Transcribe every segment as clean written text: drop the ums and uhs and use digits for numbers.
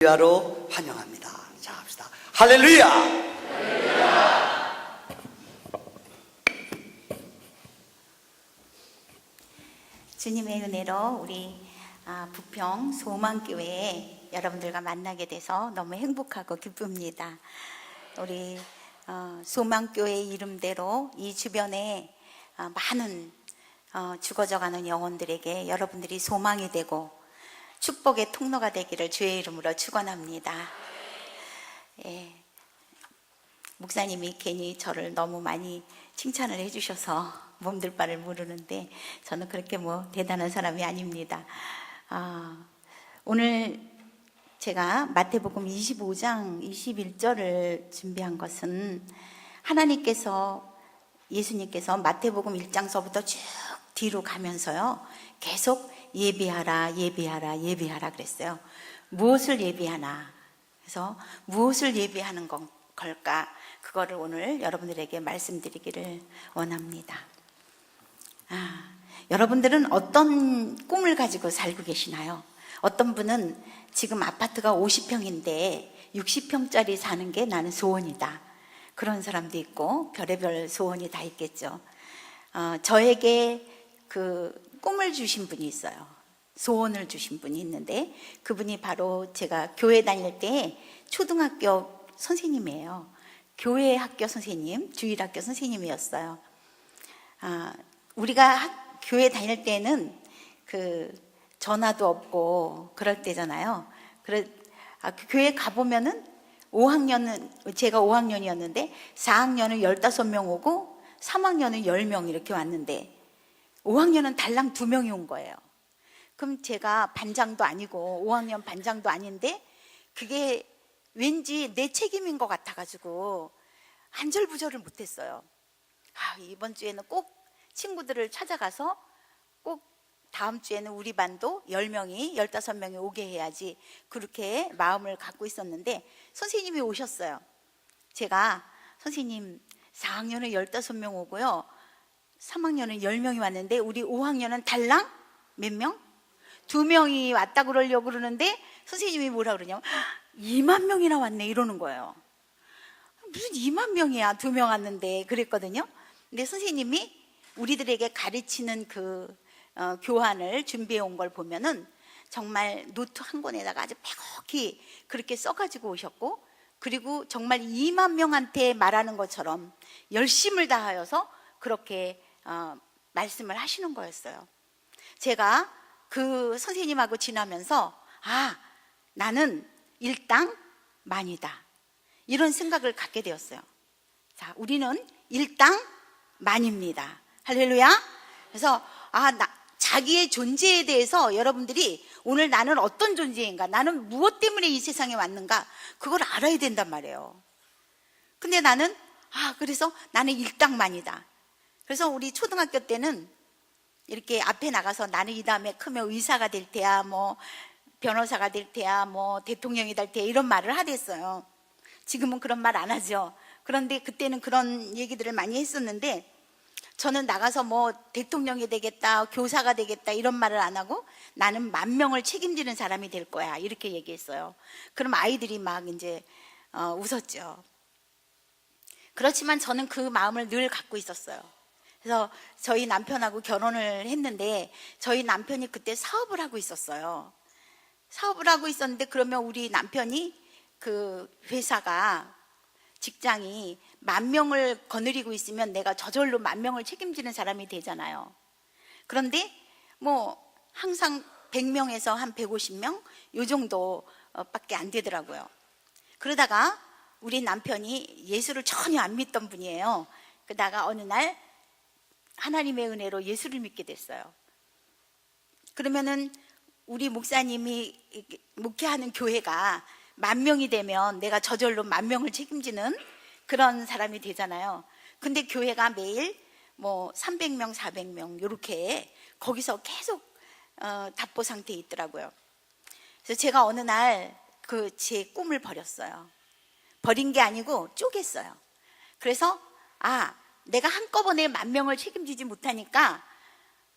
할렐루야로 환영합니다. 자, 합시다. 할렐루야! 할렐루야! 주님의 은혜로 우리 부평 소망교회에 여러분들과 만나게 돼서 너무 행복하고 기쁩니다. 우리 소망교회 이름대로 이 주변에 많은 죽어져가는 영혼들에게 여러분들이 소망이 되고 축복의 통로가 되기를 주의 이름으로 축원합니다. 예, 목사님이 괜히 저를 너무 많이 칭찬을 해주셔서 몸둘 바를 모르는데 저는 그렇게 대단한 사람이 아닙니다. 오늘 제가 마태복음 25장 21절을 준비한 것은 예수님께서 마태복음 1장서부터 쭉 뒤로 가면서요 계속 예비하라 그랬어요. 무엇을 예비하나? 그래서 무엇을 예비하는 걸까? 그거를 오늘 여러분들에게 말씀드리기를 원합니다. 여러분들은 어떤 꿈을 가지고 살고 계시나요? 어떤 분은 지금 아파트가 50평인데 60평짜리 사는 게 나는 소원이다. 그런 사람도 있고 별의별 소원이 다 있겠죠. 저에게 그 꿈을 주신 분이 있어요. 소원을 주신 분이 있는데 그분이 바로 제가 교회 다닐 때 초등학교 선생님이에요. 교회 학교 선생님, 주일학교 선생님이었어요. 우리가 교회 다닐 때는 그 전화도 없고 그럴 때잖아요. 교회 가보면은 제가 5학년이었는데 4학년은 15명 오고 3학년은 10명 이렇게 왔는데 5학년은 달랑 2명이 온 거예요. 그럼 제가 반장도 아니고 5학년 반장도 아닌데 그게 왠지 내 책임인 것 같아가지고 안절부절을 못했어요. 이번 주에는 꼭 친구들을 찾아가서 꼭 다음 주에는 우리 반도 10명이 15명이 오게 해야지 그렇게 마음을 갖고 있었는데 선생님이 오셨어요. 제가 선생님 4학년은 15명 오고요 3학년은 10명이 왔는데 우리 5학년은 달랑 몇 명? 2명이 왔다 그러려고 그러는데 선생님이 뭐라 그러냐면 2만 명이나 왔네 이러는 거예요. 무슨 2만 명이야 2명 왔는데 그랬거든요. 근데 선생님이 우리들에게 가르치는 그 교환을 준비해 온 걸 보면은 정말 노트 한 권에다가 아주 빼곡히 그렇게 써가지고 오셨고 그리고 정말 2만 명한테 말하는 것처럼 열심을 다하여서 그렇게 말씀을 하시는 거였어요. 제가 그 선생님하고 지나면서 나는 일당만이다 이런 생각을 갖게 되었어요. 자, 우리는 일당만입니다. 할렐루야. 그래서 자기의 존재에 대해서 여러분들이 오늘 나는 어떤 존재인가, 나는 무엇 때문에 이 세상에 왔는가 그걸 알아야 된단 말이에요. 근데 그래서 나는 일당만이다. 그래서 우리 초등학교 때는 이렇게 앞에 나가서 나는 이 다음에 크면 의사가 될 테야, 변호사가 될 테야, 대통령이 될 테야 이런 말을 하댔어요. 지금은 그런 말 안 하죠. 그런데 그때는 그런 얘기들을 많이 했었는데 저는 나가서 대통령이 되겠다, 교사가 되겠다 이런 말을 안 하고 나는 10,000명을 책임지는 사람이 될 거야 이렇게 얘기했어요. 그럼 아이들이 막 이제 웃었죠. 그렇지만 저는 그 마음을 늘 갖고 있었어요. 그래서 저희 남편하고 결혼을 했는데 저희 남편이 그때 사업을 하고 있었어요. 사업을 하고 있었는데 그러면 우리 남편이 그 직장이 10,000명을 거느리고 있으면 내가 저절로 10,000명을 책임지는 사람이 되잖아요. 그런데 항상 100명에서 한 150명 요 정도 밖에 안 되더라고요. 그러다가 우리 남편이 예수를 전혀 안 믿던 분이에요. 그러다가 어느 날 하나님의 은혜로 예수를 믿게 됐어요. 그러면은 우리 목사님이 목회하는 교회가 10,000명이 되면 내가 저절로 10,000명을 책임지는 그런 사람이 되잖아요. 근데 교회가 매일 300명, 400명 이렇게 거기서 계속 답보 상태에 있더라고요. 그래서 제가 어느 날 제 꿈을 버렸어요. 버린 게 아니고 쪼갰어요. 그래서 내가 한꺼번에 10,000명을 책임지지 못하니까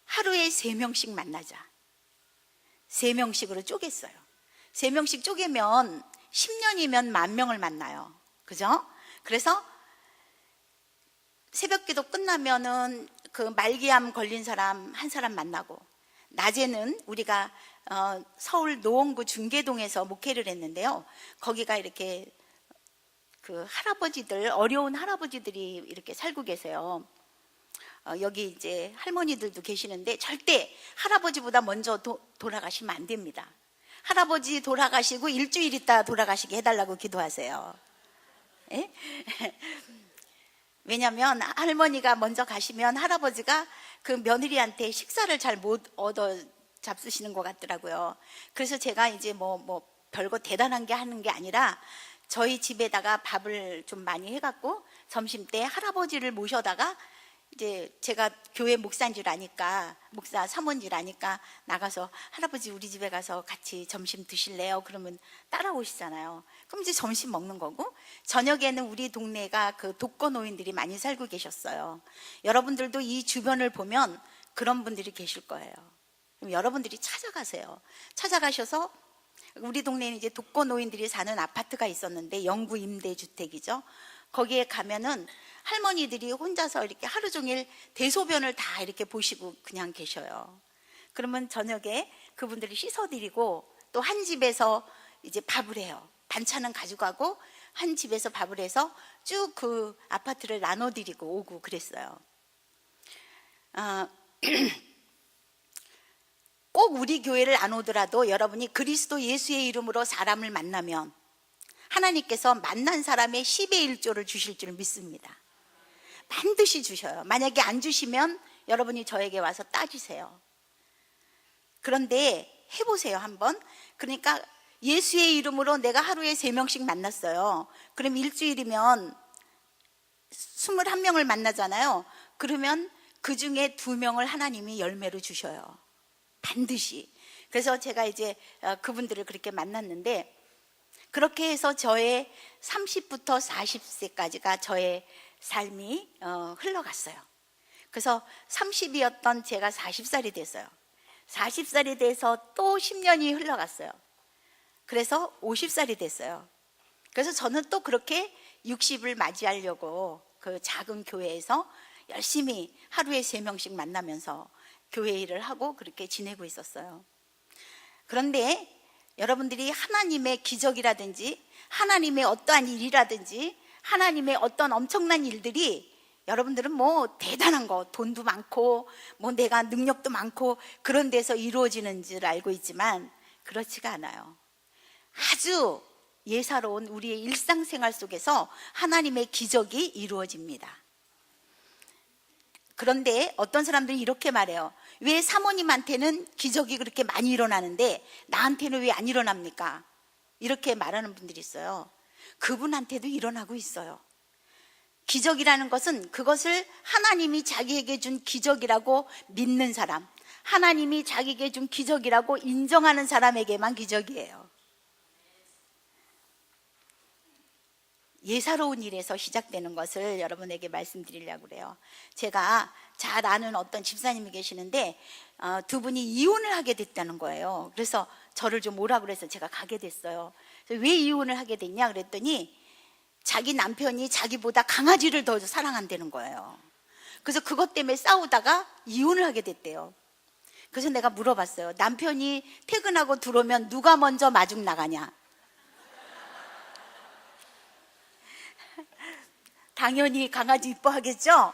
하루에 3명씩 만나자. 3명씩으로 쪼갰어요. 3명씩 쪼개면 10년이면 10,000명을 만나요. 그죠? 그래서 새벽기도 끝나면은 그 말기암 걸린 사람 한 사람 만나고, 낮에는 우리가 서울 노원구 중계동에서 목회를 했는데요. 거기가 이렇게 그 할아버지들, 어려운 할아버지들이 이렇게 살고 계세요. 여기 이제 할머니들도 계시는데 절대 할아버지보다 먼저 돌아가시면 안 됩니다. 할아버지 돌아가시고 일주일 있다 돌아가시게 해달라고 기도하세요. 예? 왜냐하면 할머니가 먼저 가시면 할아버지가 그 며느리한테 식사를 잘 못 얻어 잡수시는 것 같더라고요. 그래서 제가 이제 뭐 별거 대단한 게 하는 게 아니라 저희 집에다가 밥을 좀 많이 해갖고 점심 때 할아버지를 모셔다가, 이제 제가 교회 목사인 줄 아니까, 목사 사모인 줄 아니까 나가서 할아버지 우리 집에 가서 같이 점심 드실래요? 그러면 따라오시잖아요. 그럼 이제 점심 먹는 거고, 저녁에는 우리 동네가 그 독거노인들이 많이 살고 계셨어요. 여러분들도 이 주변을 보면 그런 분들이 계실 거예요. 그럼 여러분들이 찾아가세요. 찾아가셔서, 우리 동네에는 이제 독거노인들이 사는 아파트가 있었는데, 영구 임대주택이죠. 거기에 가면은 할머니들이 혼자서 이렇게 하루 종일 대소변을 다 이렇게 보시고 그냥 계셔요. 그러면 저녁에 그분들을 씻어드리고, 또 한 집에서 이제 밥을 해요. 반찬은 가져가고 한 집에서 밥을 해서 쭉 그 아파트를 나눠드리고 오고 그랬어요. 꼭 우리 교회를 안 오더라도 여러분이 그리스도 예수의 이름으로 사람을 만나면 하나님께서 만난 사람의 10의 1조를 주실 줄 믿습니다. 반드시 주셔요. 만약에 안 주시면 여러분이 저에게 와서 따지세요. 그런데 해보세요, 한번. 그러니까 예수의 이름으로 내가 하루에 3명씩 만났어요. 그럼 일주일이면 21명을 만나잖아요. 그러면 그 중에 2명을 하나님이 열매로 주셔요. 반드시. 그래서 제가 이제 그분들을 그렇게 만났는데, 그렇게 해서 저의 30부터 40세까지가 저의 삶이 흘러갔어요. 그래서 30이었던 제가 40살이 됐어요. 40살이 돼서 또 10년이 흘러갔어요. 그래서 50살이 됐어요. 그래서 저는 또 그렇게 60을 맞이하려고 그 작은 교회에서 열심히 하루에 3명씩 만나면서 교회 일을 하고 그렇게 지내고 있었어요. 그런데 여러분들이 하나님의 기적이라든지 하나님의 어떠한 일이라든지 하나님의 어떤 엄청난 일들이, 여러분들은 뭐 대단한 거, 돈도 많고 뭐 내가 능력도 많고 그런 데서 이루어지는 줄 알고 있지만 그렇지가 않아요. 아주 예사로운 우리의 일상생활 속에서 하나님의 기적이 이루어집니다. 그런데 어떤 사람들이 이렇게 말해요. 왜 사모님한테는 기적이 그렇게 많이 일어나는데 나한테는 왜 안 일어납니까? 이렇게 말하는 분들이 있어요. 그분한테도 일어나고 있어요. 기적이라는 것은 그것을 하나님이 자기에게 준 기적이라고 믿는 사람, 하나님이 자기에게 준 기적이라고 인정하는 사람에게만 기적이에요. 예사로운 일에서 시작되는 것을 여러분에게 말씀드리려고 그래요. 제가 잘 아는 어떤 집사님이 계시는데 2분이 이혼을 하게 됐다는 거예요. 그래서 저를 좀 오라고 그래서 제가 가게 됐어요. 왜 이혼을 하게 됐냐 그랬더니 자기 남편이 자기보다 강아지를 더 사랑한다는 거예요. 그래서 그것 때문에 싸우다가 이혼을 하게 됐대요. 그래서 내가 물어봤어요. 남편이 퇴근하고 들어오면 누가 먼저 마중 나가냐? 당연히 강아지 이뻐하겠죠?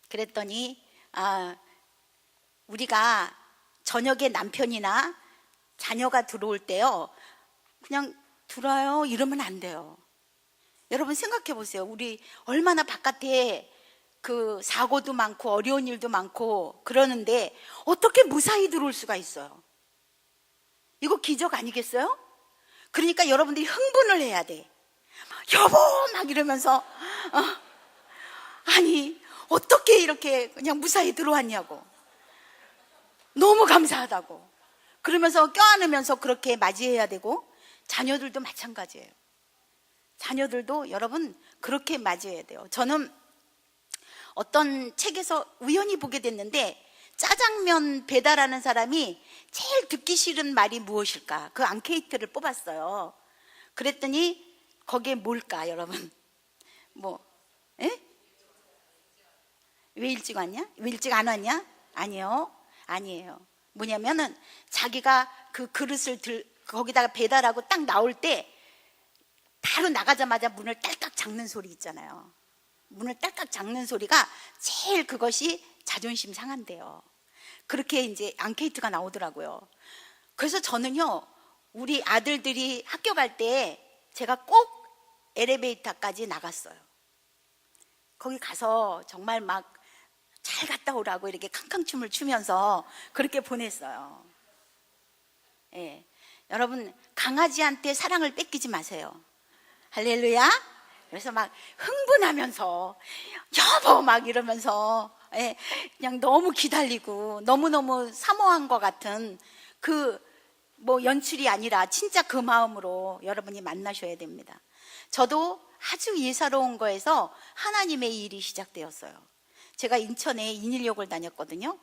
그랬더니 우리가 저녁에 남편이나 자녀가 들어올 때요, 그냥 들어와요 이러면 안 돼요. 여러분 생각해 보세요. 우리 얼마나 바깥에 그 사고도 많고 어려운 일도 많고 그러는데 어떻게 무사히 들어올 수가 있어요? 이거 기적 아니겠어요? 그러니까 여러분들이 흥분을 해야 돼. 여보 막 이러면서 아니 어떻게 이렇게 그냥 무사히 들어왔냐고, 너무 감사하다고 그러면서 껴안으면서 그렇게 맞이해야 되고, 자녀들도 마찬가지예요. 자녀들도 여러분 그렇게 맞이해야 돼요. 저는 어떤 책에서 우연히 보게 됐는데 짜장면 배달하는 사람이 제일 듣기 싫은 말이 무엇일까? 그 앙케이트를 뽑았어요. 그랬더니 거기에 뭘까, 여러분? 뭐, 에? 왜 일찍 왔냐? 왜 일찍 안 왔냐? 아니요. 아니에요. 뭐냐면은 자기가 그 그릇을 거기다가 배달하고 딱 나올 때 바로 나가자마자 문을 딸깍 잡는 소리 있잖아요. 문을 딸깍 잡는 소리가 제일 그것이 자존심 상한대요. 그렇게 이제 앙케이트가 나오더라고요. 그래서 저는요, 우리 아들들이 학교 갈 때 제가 꼭 엘리베이터까지 나갔어요. 거기 가서 정말 막 잘 갔다 오라고 이렇게 캉캉춤을 추면서 그렇게 보냈어요. 예. 여러분, 강아지한테 사랑을 뺏기지 마세요. 할렐루야. 그래서 막 흥분하면서 여보 막 이러면서, 예, 그냥 너무 기다리고 너무너무 사모한 것 같은 그 뭐 연출이 아니라 진짜 그 마음으로 여러분이 만나셔야 됩니다. 저도 아주 예사로운 거에서 하나님의 일이 시작되었어요. 제가 인천에 인일역을 다녔거든요.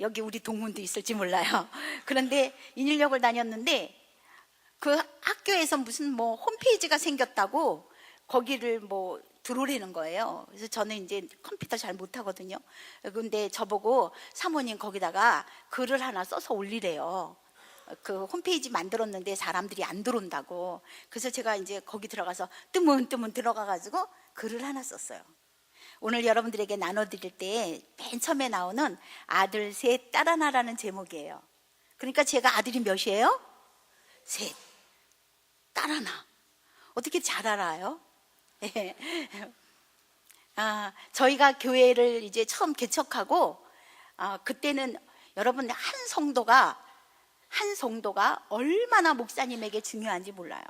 여기 우리 동문도 있을지 몰라요. 그런데 인일역을 다녔는데 그 학교에서 무슨 뭐 홈페이지가 생겼다고 거기를 뭐 들어오라는 거예요. 그래서 저는 이제 컴퓨터 잘 못하거든요. 근데 저보고 사모님 거기다가 글을 하나 써서 올리래요. 그 홈페이지 만들었는데 사람들이 안 들어온다고. 그래서 제가 이제 거기 들어가서 뜨문뜨문 들어가가지고 글을 하나 썼어요. 오늘 여러분들에게 나눠드릴 때 맨 처음에 나오는 아들 셋 딸 하나라는 제목이에요. 그러니까 제가 아들이 몇이에요? 셋, 딸 하나. 어떻게 잘 알아요? 저희가 교회를 이제 처음 개척하고 그때는 여러분 한 성도가 얼마나 목사님에게 중요한지 몰라요.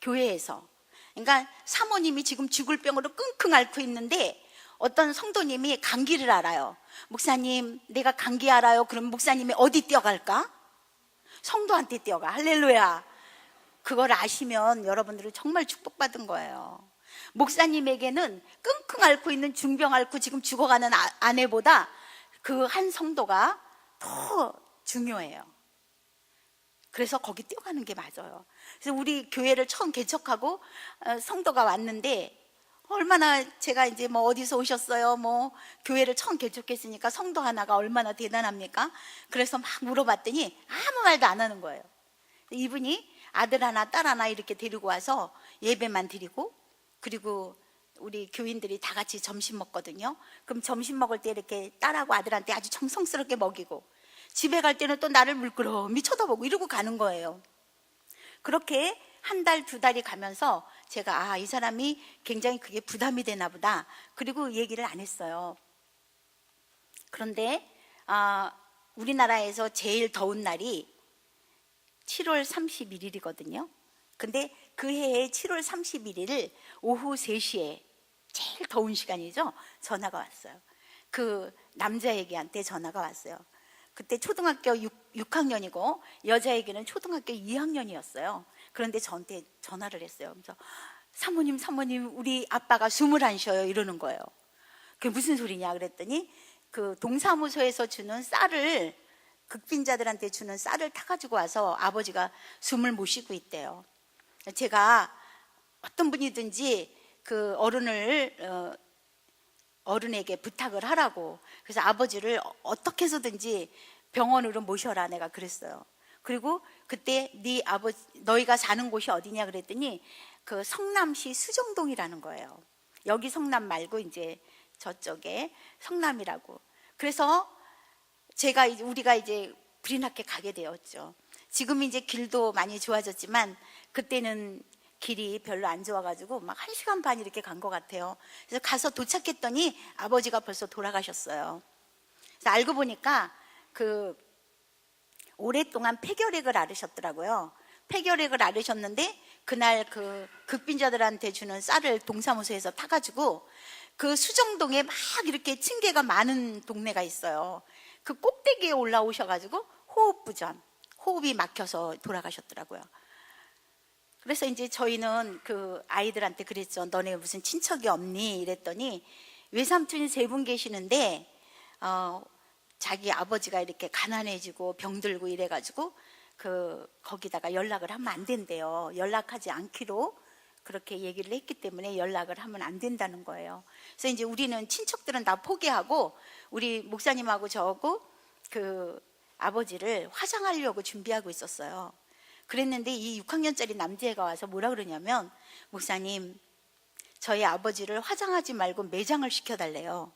교회에서. 그러니까 사모님이 지금 죽을 병으로 끙끙 앓고 있는데 어떤 성도님이 감기를 알아요. 목사님, 내가 감기 알아요. 그럼 목사님이 어디 뛰어갈까? 성도한테 뛰어가. 할렐루야. 그걸 아시면 여러분들은 정말 축복받은 거예요. 목사님에게는 끙끙 앓고 있는 중병 앓고 지금 죽어가는 아내보다 그 한 성도가 더 중요해요. 그래서 거기 뛰어가는 게 맞아요. 그래서 우리 교회를 처음 개척하고 성도가 왔는데 얼마나 제가 이제 뭐 어디서 오셨어요? 뭐 교회를 처음 개척했으니까 성도 하나가 얼마나 대단합니까? 그래서 막 물어봤더니 아무 말도 안 하는 거예요. 이분이 아들 하나 딸 하나 이렇게 데리고 와서 예배만 드리고 그리고 우리 교인들이 다 같이 점심 먹거든요. 그럼 점심 먹을 때 이렇게 딸하고 아들한테 아주 정성스럽게 먹이고 집에 갈 때는 또 나를 물끄러미 쳐다보고 이러고 가는 거예요. 그렇게 한 달, 두 달이 가면서 제가 이 사람이 굉장히 그게 부담이 되나 보다. 그리고 얘기를 안 했어요. 그런데 우리나라에서 제일 더운 날이 7월 31일이거든요. 근데 그 해에 7월 31일 오후 3시에 제일 더운 시간이죠. 전화가 왔어요. 그 남자애기한테 전화가 왔어요. 그때 초등학교 6학년이고 여자애기는 초등학교 2학년이었어요. 그런데 저한테 전화를 했어요. 그래서 사모님 우리 아빠가 숨을 안 쉬어요 이러는 거예요. 그게 무슨 소리냐 그랬더니 그 동사무소에서 주는 쌀을 극빈자들한테 주는 쌀을 타가지고 와서 아버지가 숨을 못 쉬고 있대요. 제가 어떤 분이든지 그 어른에게 부탁을 하라고. 그래서 아버지를 어떻게 해서든지 병원으로 모셔라 내가 그랬어요. 그리고 그때 너희가 사는 곳이 어디냐 그랬더니 그 성남시 수정동이라는 거예요. 여기 성남 말고 이제 저쪽에 성남이라고. 그래서 우리가 이제 불인학교 가게 되었죠. 지금 이제 길도 많이 좋아졌지만 그때는 길이 별로 안 좋아가지고 막 1시간 반 이렇게 간 것 같아요. 그래서 가서 도착했더니 아버지가 벌써 돌아가셨어요. 그래서 알고 보니까 오랫동안 폐결핵을 앓으셨더라고요. 폐결핵을 앓으셨는데 그날 그 극빈자들한테 주는 쌀을 동사무소에서 타가지고 그 수정동에 막 이렇게 층계가 많은 동네가 있어요. 그 꼭대기에 올라오셔가지고 호흡이 막혀서 돌아가셨더라고요. 그래서 이제 저희는 그 아이들한테 그랬죠. 너네 무슨 친척이 없니? 이랬더니 외삼촌이 3분 계시는데 자기 아버지가 이렇게 가난해지고 병들고 이래가지고 거기다가 연락을 하면 안 된대요. 연락하지 않기로 그렇게 얘기를 했기 때문에 연락을 하면 안 된다는 거예요. 그래서 이제 우리는 친척들은 다 포기하고 우리 목사님하고 저하고 아버지를 화장하려고 준비하고 있었어요. 그랬는데 이 6학년짜리 남자애가 와서 뭐라 그러냐면, 목사님, 저희 아버지를 화장하지 말고 매장을 시켜달래요.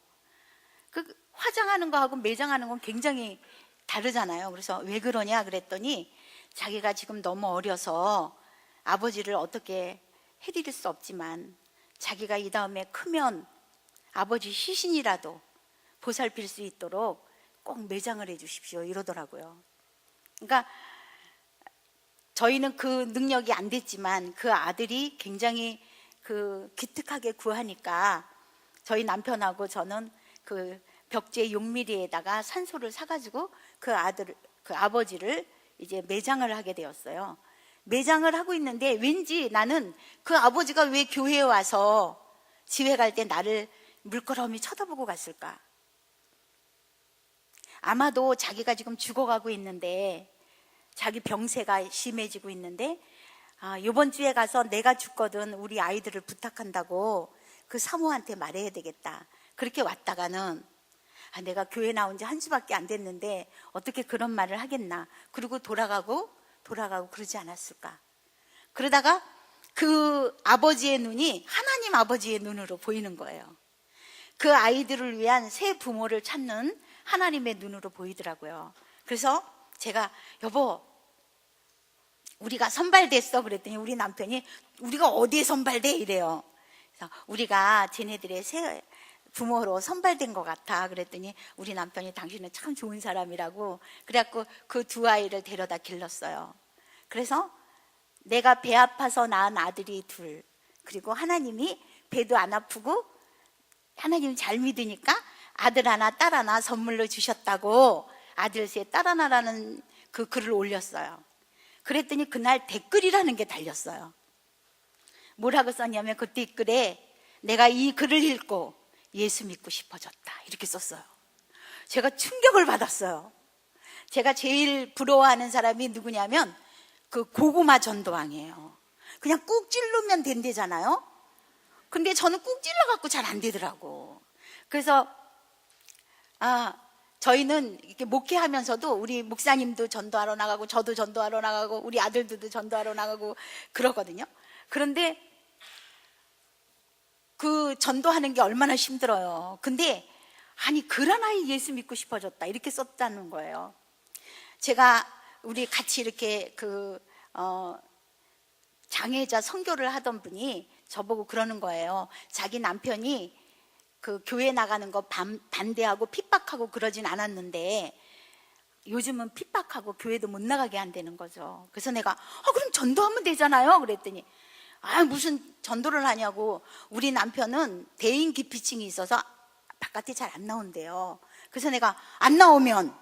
화장하는 거하고 매장하는 건 굉장히 다르잖아요. 그래서 왜 그러냐 그랬더니 자기가 지금 너무 어려서 아버지를 어떻게 해드릴 수 없지만 자기가 이 다음에 크면 아버지 시신이라도 보살필 수 있도록 꼭 매장을 해주십시오 이러더라고요. 그러니까 저희는 그 능력이 안 됐지만 그 아들이 굉장히 기특하게 구하니까 저희 남편하고 저는 벽제 6mm에다가 산소를 사가지고 그 아버지를 이제 매장을 하게 되었어요. 매장을 하고 있는데 왠지 나는 그 아버지가 왜 교회에 와서 집에 갈 때 나를 물끄러미 쳐다보고 갔을까? 아마도 자기가 지금 죽어가고 있는데, 자기 병세가 심해지고 있는데, 이번 주에 가서 내가 죽거든 우리 아이들을 부탁한다고 그 사모한테 말해야 되겠다. 그렇게 왔다가는 내가 교회 나온 지 한 주밖에 안 됐는데 어떻게 그런 말을 하겠나. 그리고 돌아가고 그러지 않았을까. 그러다가 그 아버지의 눈이 하나님 아버지의 눈으로 보이는 거예요. 그 아이들을 위한 새 부모를 찾는 하나님의 눈으로 보이더라고요. 그래서 제가 여보 우리가 선발됐어 그랬더니 우리 남편이 우리가 어디에 선발돼 이래요. 그래서 우리가 쟤네들의 새 부모로 선발된 것 같아 그랬더니 우리 남편이 당신은 참 좋은 사람이라고 그래갖고 그 두 아이를 데려다 길렀어요. 그래서 내가 배 아파서 낳은 아들이 둘, 그리고 하나님이 배도 안 아프고 하나님 잘 믿으니까 아들 하나 딸 하나 선물로 주셨다고 아들 셋 딸 하나라는 그 글을 올렸어요. 그랬더니 그날 댓글이라는 게 달렸어요. 뭐라고 썼냐면 그 댓글에 내가 이 글을 읽고 예수 믿고 싶어졌다 이렇게 썼어요. 제가 충격을 받았어요. 제가 제일 부러워하는 사람이 누구냐면 그 고구마 전도왕이에요. 그냥 꾹 찌르면 된대잖아요. 근데 저는 꾹 찔러갖고 잘 안 되더라고. 그래서 저희는 이렇게 목회하면서도 우리 목사님도 전도하러 나가고 저도 전도하러 나가고 우리 아들들도 전도하러 나가고 그러거든요. 그런데 그 전도하는 게 얼마나 힘들어요. 근데 글 하나에 예수 믿고 싶어졌다 이렇게 썼다는 거예요. 제가 우리 같이 이렇게 장애자 선교를 하던 분이 저보고 그러는 거예요. 자기 남편이 그 교회 나가는 거 반대하고 핍박하고 그러진 않았는데 요즘은 핍박하고 교회도 못 나가게 한다는 거죠. 그래서 내가 그럼 전도하면 되잖아요 그랬더니 무슨 전도를 하냐고. 우리 남편은 대인 기피증이 있어서 바깥에 잘 안 나온대요. 그래서 내가 안 나오면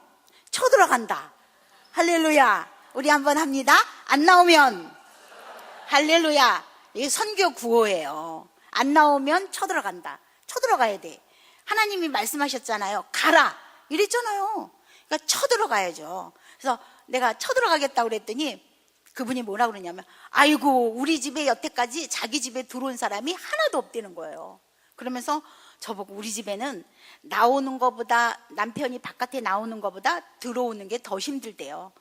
쳐들어간다. 할렐루야. 우리 한번 합니다. 안 나오면 할렐루야. 이게 선교 구호예요. 안 나오면 쳐들어간다. 쳐들어가야 돼. 하나님이 말씀하셨잖아요. 가라 이랬잖아요. 그러니까 쳐들어가야죠. 그래서 내가 쳐들어가겠다고 그랬더니 그분이 뭐라 그러냐면 아이고 우리 집에 여태까지 자기 집에 들어온 사람이 하나도 없다는 거예요. 그러면서 저보고 우리 집에는 나오는 것보다 남편이 바깥에 나오는 것보다 들어오는 게 더 힘들대요.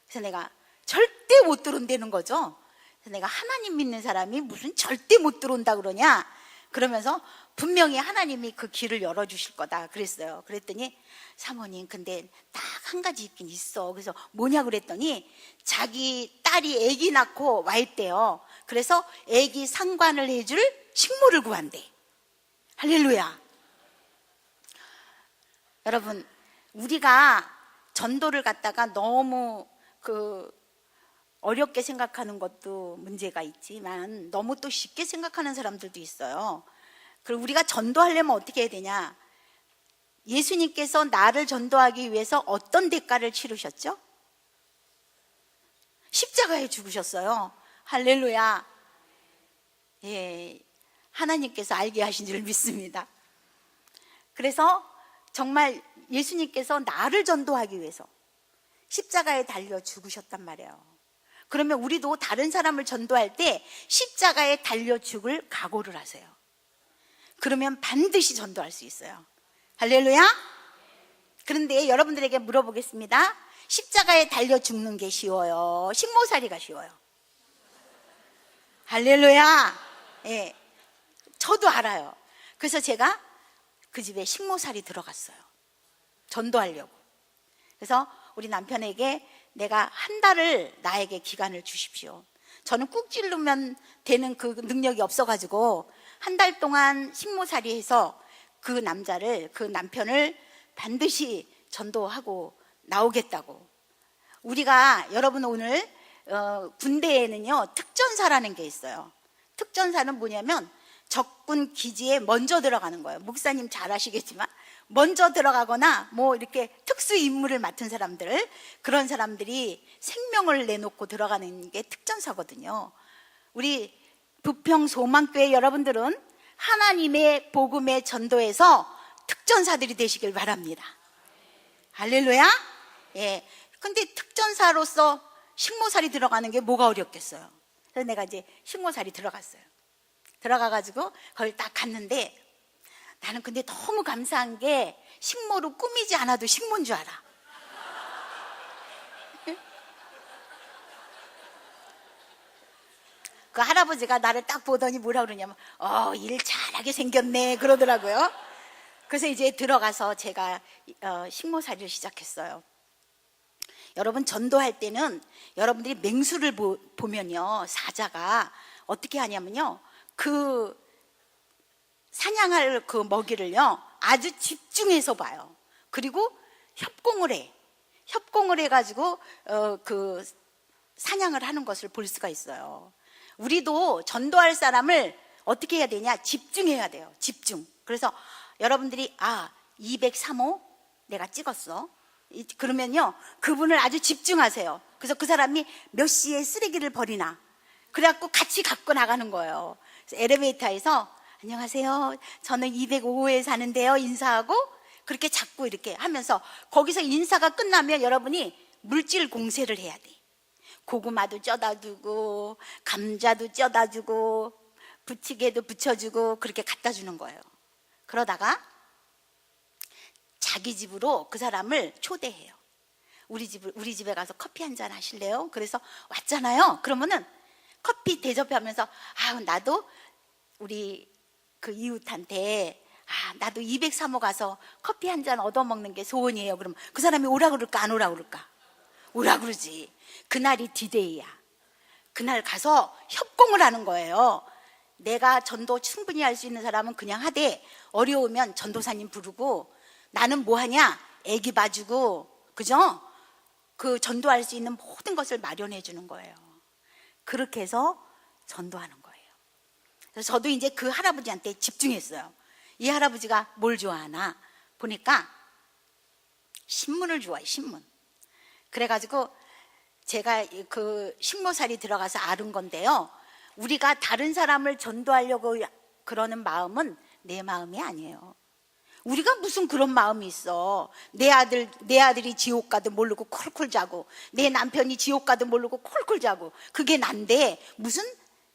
그래서 내가 절대 못 들어온다는 거죠. 그래서 내가 하나님 믿는 사람이 무슨 절대 못 들어온다 그러냐. 그러면서 분명히 하나님이 그 길을 열어주실 거다 그랬어요. 그랬더니 사모님 근데 딱 한 가지 있긴 있어. 그래서 뭐냐 그랬더니 자기 딸이 아기 낳고 와 있대요. 그래서 아기 상관을 해줄 식모를 구한대. 할렐루야. 여러분 우리가 전도를 갖다가 너무 어렵게 생각하는 것도 문제가 있지만 너무 또 쉽게 생각하는 사람들도 있어요. 그리고 우리가 전도하려면 어떻게 해야 되냐. 예수님께서 나를 전도하기 위해서 어떤 대가를 치르셨죠? 십자가에 죽으셨어요. 할렐루야. 예, 하나님께서 알게 하신 줄 믿습니다. 그래서 정말 예수님께서 나를 전도하기 위해서 십자가에 달려 죽으셨단 말이에요. 그러면 우리도 다른 사람을 전도할 때 십자가에 달려 죽을 각오를 하세요. 그러면 반드시 전도할 수 있어요. 할렐루야. 그런데 여러분들에게 물어보겠습니다. 십자가에 달려 죽는 게 쉬워요, 식모살이가 쉬워요? 할렐루야. 예, 저도 알아요. 그래서 제가 그 집에 식모살이 들어갔어요. 전도하려고. 그래서 우리 남편에게 내가 한 달을 나에게 기간을 주십시오. 저는 꾹 찌르면 되는 그 능력이 없어가지고 한 달 동안 식모살이 해서 그 남편을 반드시 전도하고 나오겠다고. 우리가 여러분 오늘 군대에는요 특전사라는 게 있어요. 특전사는 뭐냐면 적군 기지에 먼저 들어가는 거예요. 목사님 잘 아시겠지만 먼저 들어가거나 뭐 이렇게 특수 임무를 맡은 사람들, 그런 사람들이 생명을 내놓고 들어가는 게 특전사거든요. 우리 부평 소망교회 여러분들은 하나님의 복음의 전도에서 특전사들이 되시길 바랍니다. 할렐루야. 예. 근데 특전사로서 식모살이 들어가는 게 뭐가 어렵겠어요? 그래서 내가 이제 식모살이 들어갔어요. 들어가가지고 거기 딱 갔는데 나는 근데 너무 감사한 게 식모로 꾸미지 않아도 식모인 줄 알아. 그 할아버지가 나를 딱 보더니 뭐라 그러냐면 일 잘하게 생겼네 그러더라고요. 그래서 이제 들어가서 제가 식모살이를 시작했어요. 여러분 전도할 때는 여러분들이 맹수를 보면요 사자가 어떻게 하냐면요 그 사냥할 그 먹이를요 아주 집중해서 봐요. 그리고 협공을 해가지고 그 사냥을 하는 것을 볼 수가 있어요. 우리도 전도할 사람을 어떻게 해야 되냐? 집중해야 돼요. 집중. 그래서 여러분들이 203호 내가 찍었어. 그러면요 그분을 아주 집중하세요. 그래서 그 사람이 몇 시에 쓰레기를 버리나 그래갖고 같이 갖고 나가는 거예요. 그래서 엘리베이터에서 안녕하세요, 저는 205호에 사는데요 인사하고 그렇게 자꾸 이렇게 하면서 거기서 인사가 끝나면 여러분이 물질 공세를 해야 돼. 고구마도 쪄다 주고 감자도 쪄다 주고 부치개도 붙여주고 그렇게 갖다 주는 거예요. 그러다가 자기 집으로 그 사람을 초대해요. 우리 집에 가서 커피 한잔 하실래요? 그래서 왔잖아요. 그러면은 커피 대접하면서 나도 우리 그 이웃한테 나도 203호 가서 커피 한잔 얻어먹는 게 소원이에요. 그럼 그 사람이 오라 그럴까 안 오라 그럴까? 오라 그러지. 그날이 디데이야. 그날 가서 협공을 하는 거예요. 내가 전도 충분히 할 수 있는 사람은 그냥 하되 어려우면 전도사님 부르고 나는 뭐 하냐? 애기 봐주고 그죠? 그 전도할 수 있는 모든 것을 마련해 주는 거예요. 그렇게 해서 전도하는 거예요. 그래서 저도 이제 그 할아버지한테 집중했어요. 이 할아버지가 뭘 좋아하나 보니까 신문을 좋아해. 신문. 그래가지고 제가 그 식모살이 들어가서 알은 건데요, 우리가 다른 사람을 전도하려고 그러는 마음은 내 마음이 아니에요. 우리가 무슨 그런 마음이 있어. 내 아들이 지옥 가도 모르고 콜콜 자고 내 남편이 지옥 가도 모르고 콜콜 자고 그게 난데 무슨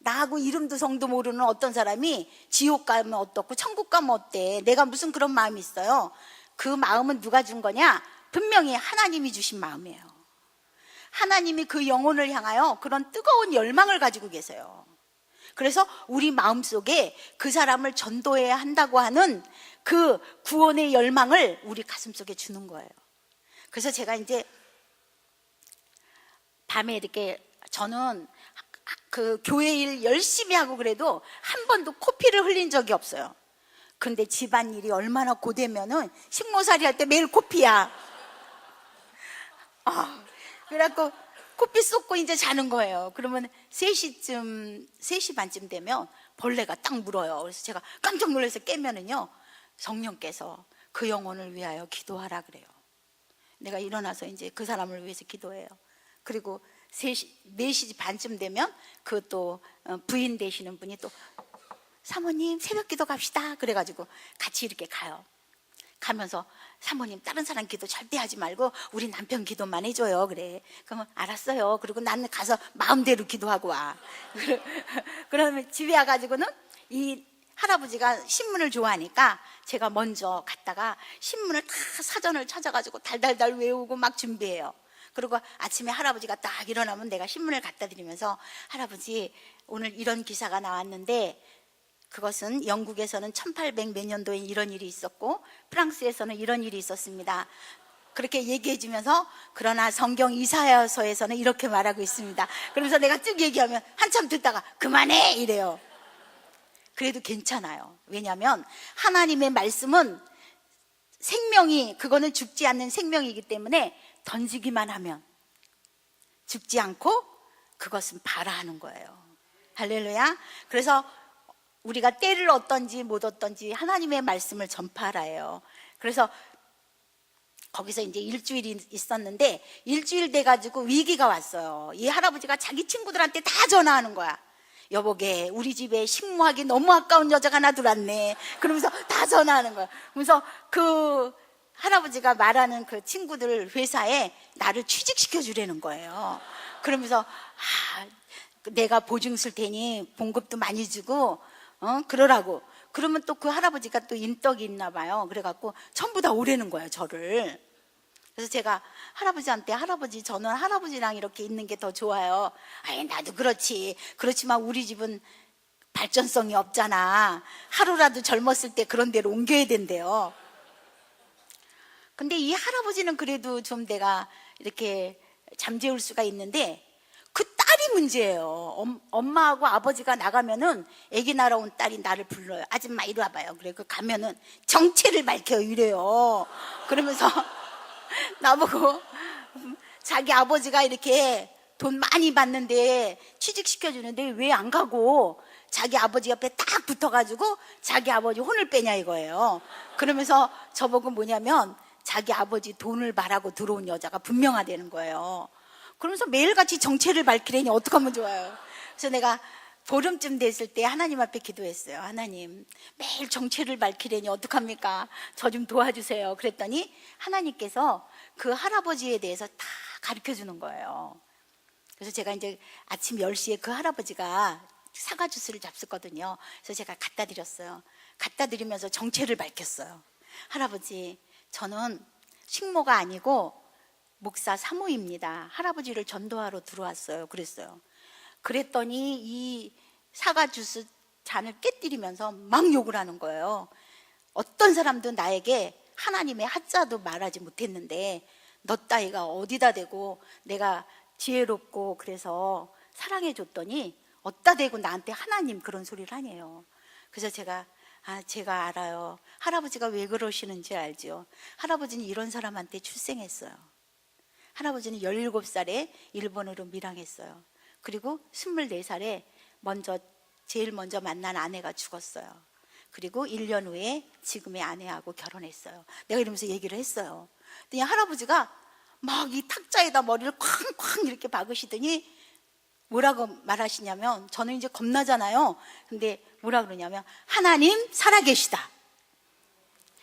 나하고 이름도 성도 모르는 어떤 사람이 지옥 가면 어떻고 천국 가면 어때. 내가 무슨 그런 마음이 있어요. 그 마음은 누가 준 거냐? 분명히 하나님이 주신 마음이에요. 하나님이 그 영혼을 향하여 그런 뜨거운 열망을 가지고 계세요. 그래서 우리 마음속에 그 사람을 전도해야 한다고 하는 그 구원의 열망을 우리 가슴속에 주는 거예요. 그래서 제가 이제 밤에 이렇게 저는 그 교회 일 열심히 하고 그래도 한 번도 코피를 흘린 적이 없어요. 근데 집안일이 얼마나 고되면은 식모살이 할 때 매일 코피야. 그래갖고 코피 쏟고 이제 자는 거예요. 그러면 3시 반쯤 되면 벌레가 딱 물어요. 그래서 제가 깜짝 놀라서 깨면은요, 성령께서 그 영혼을 위하여 기도하라 그래요. 내가 일어나서 이제 그 사람을 위해서 기도해요. 그리고 4시 반쯤 되면 그 또 부인 되시는 분이 또 사모님 새벽 기도 갑시다. 그래가지고 같이 이렇게 가요. 가면서 사모님 다른 사람 기도 절대 하지 말고 우리 남편 기도만 해줘요. 그래. 그러면 알았어요. 그리고 나는 가서 마음대로 기도하고 와. 그러면 집에 와가지고는 이 할아버지가 신문을 좋아하니까 제가 먼저 갔다가 신문을 다 사전을 찾아가지고 달달달 외우고 막 준비해요. 그리고 아침에 할아버지가 딱 일어나면 내가 신문을 갖다 드리면서 할아버지 오늘 이런 기사가 나왔는데 그것은 영국에서는 1800 몇 년도에 이런 일이 있었고 프랑스에서는 이런 일이 있었습니다. 그렇게 얘기해 주면서 그러나 성경 이사야서에서는 이렇게 말하고 있습니다. 그러면서 내가 쭉 얘기하면 한참 듣다가 그만해 이래요. 그래도 괜찮아요. 왜냐하면 하나님의 말씀은 생명이, 그거는 죽지 않는 생명이기 때문에 던지기만 하면 죽지 않고 그것은 발화하는 거예요. 할렐루야. 그래서 우리가 때를 얻던지 못 얻던지 하나님의 말씀을 전파하라예요. 그래서 거기서 이제 일주일이 있었는데 일주일 돼가지고 위기가 왔어요. 이 할아버지가 자기 친구들한테 다 전화하는 거야. 여보게 우리 집에 식모하기 너무 아까운 여자가 하나 들어왔네. 그러면서 다 전화하는 거야. 그러면서 그 할아버지가 말하는 그 친구들 회사에 나를 취직시켜 주라는 거예요. 그러면서 내가 보증 쓸 테니 봉급도 많이 주고 그러라고. 그러면 또 그 할아버지가 또 인덕이 있나 봐요. 그래갖고 전부 다 오라는 거예요, 저를. 그래서 제가 할아버지한테 할아버지 저는 할아버지랑 이렇게 있는 게 더 좋아요. 아니 나도 그렇지. 그렇지만 우리 집은 발전성이 없잖아. 하루라도 젊었을 때 그런 데로 옮겨야 된대요. 근데 이 할아버지는 그래도 좀 내가 이렇게 잠재울 수가 있는데 그 딸이 문제예요. 엄마하고 아버지가 나가면은 아기 낳아온 딸이 나를 불러요. 아줌마 이리 와봐요. 그래 그 가면은 정체를 밝혀요 이래요. 그러면서 나보고 자기 아버지가 이렇게 돈 많이 받는데 취직시켜주는데 왜 안 가고 자기 아버지 옆에 딱 붙어가지고 자기 아버지 혼을 빼냐 이거예요. 그러면서 저보고 뭐냐면 자기 아버지 돈을 바라고 들어온 여자가 분명하다는 거예요. 그러면서 매일같이 정체를 밝히려니 어떡하면 좋아요. 그래서 내가 보름쯤 됐을 때 하나님 앞에 기도했어요. 하나님 매일 정체를 밝히려니 어떡합니까? 저 좀 도와주세요. 그랬더니 하나님께서 그 할아버지에 대해서 다 가르쳐 주는 거예요. 그래서 제가 이제 아침 10시에 그 할아버지가 사과 주스를 잡수거든요. 그래서 제가 갖다 드렸어요. 갖다 드리면서 정체를 밝혔어요. 할아버지 저는 식모가 아니고 목사 사모입니다. 할아버지를 전도하러 들어왔어요. 그랬어요. 그랬더니 이 사과 주스 잔을 깨뜨리면서 막 욕을 하는 거예요. 어떤 사람도 나에게 하나님의 하자도 말하지 못했는데 너 따위가 어디다 대고 내가 지혜롭고 그래서 사랑해 줬더니 어디다 대고 나한테 하나님 그런 소리를 하네요. 그래서 제가 알아요. 할아버지가 왜 그러시는지 알죠. 할아버지는 이런 사람한테 출생했어요. 할아버지는 17살에 일본으로 밀항했어요. 그리고 24살에 제일 먼저 만난 아내가 죽었어요. 그리고 1년 후에 지금의 아내하고 결혼했어요. 내가 이러면서 얘기를 했어요. 근데 할아버지가 막 이 탁자에다 머리를 쾅쾅 이렇게 박으시더니 뭐라고 말하시냐면 저는 이제 겁나잖아요. 근데 뭐라 그러냐면 하나님 살아계시다.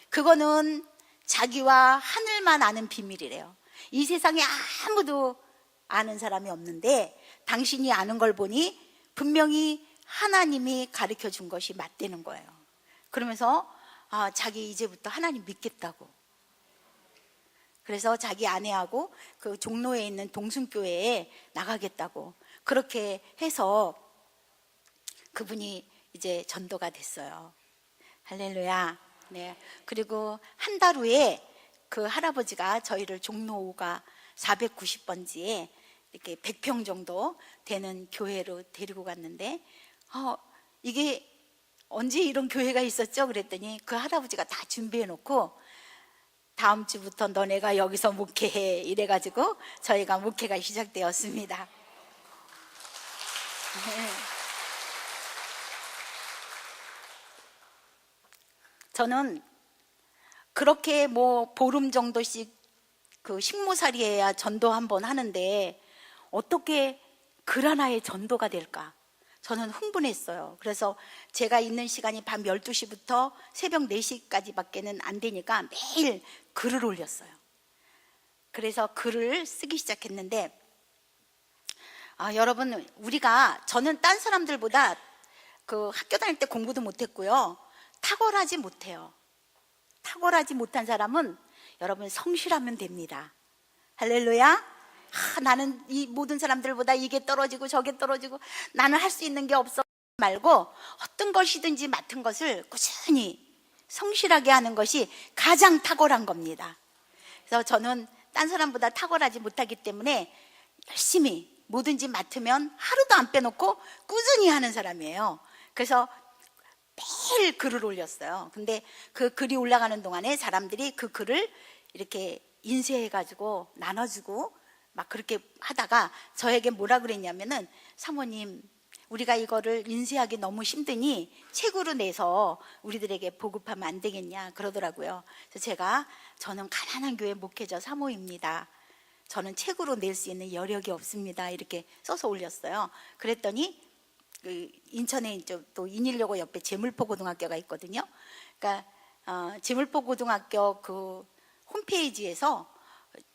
그거는 자기와 하늘만 아는 비밀이래요. 이 세상에 아무도 아는 사람이 없는데 당신이 아는 걸 보니 분명히 하나님이 가르쳐 준 것이 맞다는 거예요. 그러면서 자기 이제부터 하나님 믿겠다고. 그래서 자기 아내하고 그 종로에 있는 동순교회에 나가겠다고. 그렇게 해서 그분이 이제 전도가 됐어요. 할렐루야. 네. 그리고 한 달 후에 그 할아버지가 저희를 종로가 490번지에 이렇게 100평 정도 되는 교회로 데리고 갔는데 이게 언제 이런 교회가 있었죠? 그랬더니 그 할아버지가 다 준비해 놓고 다음 주부터 너네가 여기서 목회해 이래가지고 저희가 목회가 시작되었습니다. 저는 그렇게 보름 정도씩 그 식모살이 해야 전도 한번 하는데 어떻게 글 하나의 전도가 될까? 저는 흥분했어요. 그래서 제가 있는 시간이 밤 12시부터 새벽 4시까지 밖에는 안 되니까 매일 글을 올렸어요. 그래서 글을 쓰기 시작했는데, 여러분, 저는 딴 사람들보다 그 학교 다닐 때 공부도 못했고요. 탁월하지 못해요. 탁월하지 못한 사람은 여러분 성실하면 됩니다. 할렐루야. 나는 이 모든 사람들보다 이게 떨어지고 저게 떨어지고 나는 할 수 있는 게 없어 말고 어떤 것이든지 맡은 것을 꾸준히 성실하게 하는 것이 가장 탁월한 겁니다. 그래서 저는 딴 사람보다 탁월하지 못하기 때문에 열심히 뭐든지 맡으면 하루도 안 빼놓고 꾸준히 하는 사람이에요. 그래서 매일 글을 올렸어요. 근데 그 글이 올라가는 동안에 사람들이 그 글을 이렇게 인쇄해가지고 나눠주고 막 그렇게 하다가 저에게 뭐라 그랬냐면은, 사모님, 우리가 이거를 인쇄하기 너무 힘드니 책으로 내서 우리들에게 보급하면 안 되겠냐 그러더라고요. 그래서 저는 가난한 교회 목회자 사모입니다. 저는 책으로 낼 수 있는 여력이 없습니다. 이렇게 써서 올렸어요. 그랬더니 그 인천에 이제 또 인일여고 옆에 제물포 고등학교가 있거든요. 그러니까 제물포 고등학교 그 홈페이지에서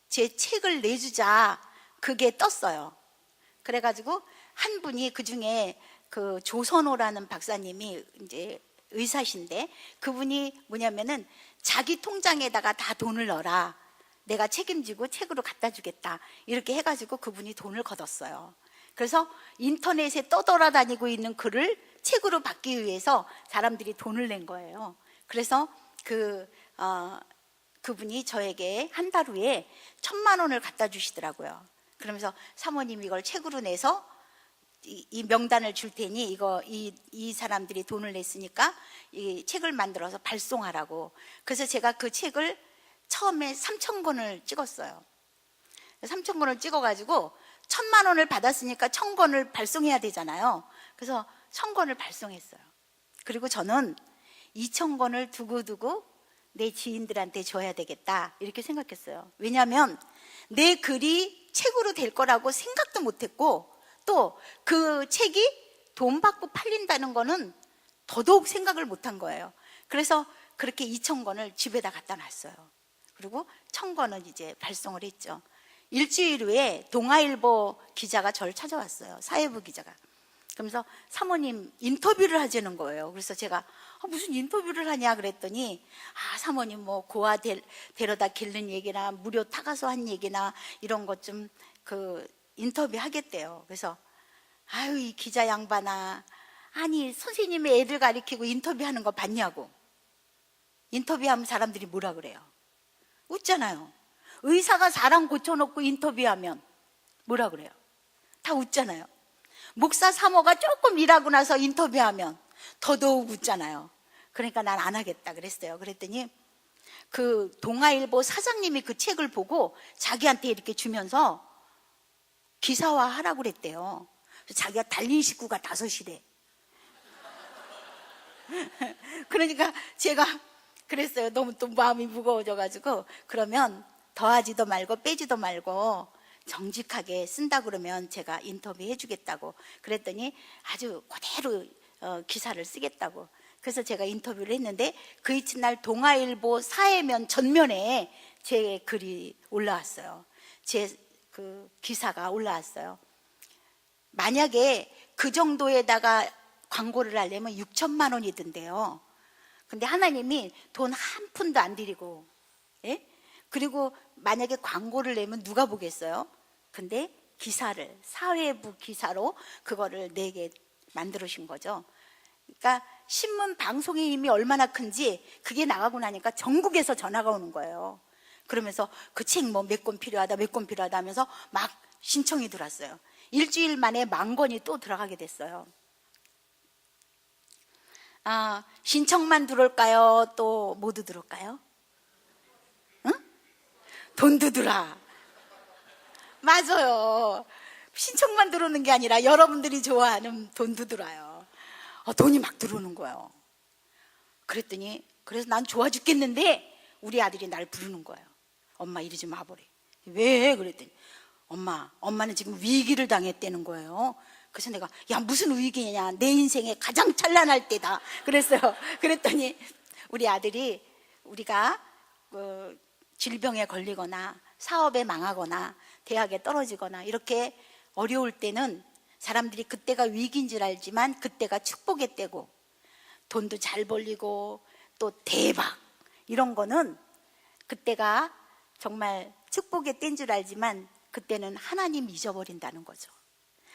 제 책을 내주자, 그게 떴어요. 그래가지고 한 분이, 그 중에 그 조선호라는 박사님이 이제 의사신데, 그분이 뭐냐면은 자기 통장에다가 다 돈을 넣어라, 내가 책임지고 책으로 갖다 주겠다, 이렇게 해가지고 그분이 돈을 걷었어요. 그래서 인터넷에 떠돌아다니고 있는 글을 책으로 받기 위해서 사람들이 돈을 낸 거예요. 그래서 그분이 저에게 한 달 후에 1,000만 원을 갖다 주시더라고요. 그러면서 사모님, 이걸 책으로 내서 이 명단을 줄 테니 이 사람들이 돈을 냈으니까 이 책을 만들어서 발송하라고. 그래서 제가 그 책을 처음에 3,000권을 찍었어요. 3,000권을 찍어가지고 1,000만 원을 받았으니까 1,000권을 발송해야 되잖아요. 그래서 1,000권을 발송했어요. 그리고 저는 2,000권을 두고두고 내 지인들한테 줘야 되겠다, 이렇게 생각했어요. 왜냐하면 내 글이 책으로 될 거라고 생각도 못했고, 또 그 책이 돈 받고 팔린다는 거는 더더욱 생각을 못한 거예요. 그래서 그렇게 2,000권을 집에다 갖다 놨어요. 그리고 1,000권은 이제 발송을 했죠. 일주일 후에 동아일보 기자가 저를 찾아왔어요. 사회부 기자가. 그러면서 사모님, 인터뷰를 하자는 거예요. 그래서 제가 무슨 인터뷰를 하냐 그랬더니, 사모님 뭐 고아 데려다 기른 얘기나 무료 타가서 한 얘기나 이런 것 좀 그 인터뷰 하겠대요. 그래서 이 기자 양반아, 아니 선생님의 애들 가리키고 인터뷰하는 거 봤냐고. 인터뷰하면 사람들이 뭐라 그래요? 웃잖아요. 의사가 사람 고쳐놓고 인터뷰하면 뭐라 그래요? 다 웃잖아요. 목사 사모가 조금 일하고 나서 인터뷰하면 더더욱 웃잖아요. 그러니까 난 안 하겠다 그랬어요. 그랬더니 그 동아일보 사장님이 그 책을 보고 자기한테 이렇게 주면서 기사화 하라고 그랬대요. 자기가 달린 식구가 5이래. 그러니까 제가 그랬어요. 너무 또 마음이 무거워져가지고, 그러면 더하지도 말고 빼지도 말고 정직하게 쓴다 그러면 제가 인터뷰 해주겠다고. 그랬더니 아주 그대로 기사를 쓰겠다고. 그래서 제가 인터뷰를 했는데, 그 이튿날 동아일보 사회면 전면에 제 글이 올라왔어요. 제 그 기사가 올라왔어요. 만약에 그 정도에다가 광고를 하려면 6,000만 원이 든대요. 근데 하나님이 돈 한 푼도 안 들이고, 예? 그리고 만약에 광고를 내면 누가 보겠어요? 근데 기사를, 사회부 기사로 그거를 내게 만들으신 거죠. 그러니까 신문 방송의 힘이 얼마나 큰지, 그게 나가고 나니까 전국에서 전화가 오는 거예요. 그러면서 그 책 뭐 몇 권 필요하다, 몇 권 필요하다 하면서 막 신청이 들어왔어요. 일주일 만에 10,000권이 또 들어가게 됐어요. 신청만 들어올까요? 또 모두 들어올까요? 응? 돈도 들어와. 맞아요. 신청만 들어오는 게 아니라 여러분들이 좋아하는 돈도 들어와요. 돈이 막 들어오는 거예요. 그래서 난 좋아 죽겠는데 우리 아들이 날 부르는 거예요. 엄마 이리 좀 와보래. 왜? 그랬더니 엄마는 지금 위기를 당했다는 거예요. 그래서 내가 야 무슨 위기냐, 내 인생에 가장 찬란할 때다 그랬어요. 그랬더니 우리 아들이 우리가 질병에 걸리거나 사업에 망하거나 대학에 떨어지거나 이렇게 어려울 때는 사람들이 그때가 위기인 줄 알지만 그때가 축복의 때고 돈도 잘 벌리고 또 대박 이런 거는 그때가 정말 축복의 때인 줄 알지만 그때는 하나님 잊어버린다는 거죠.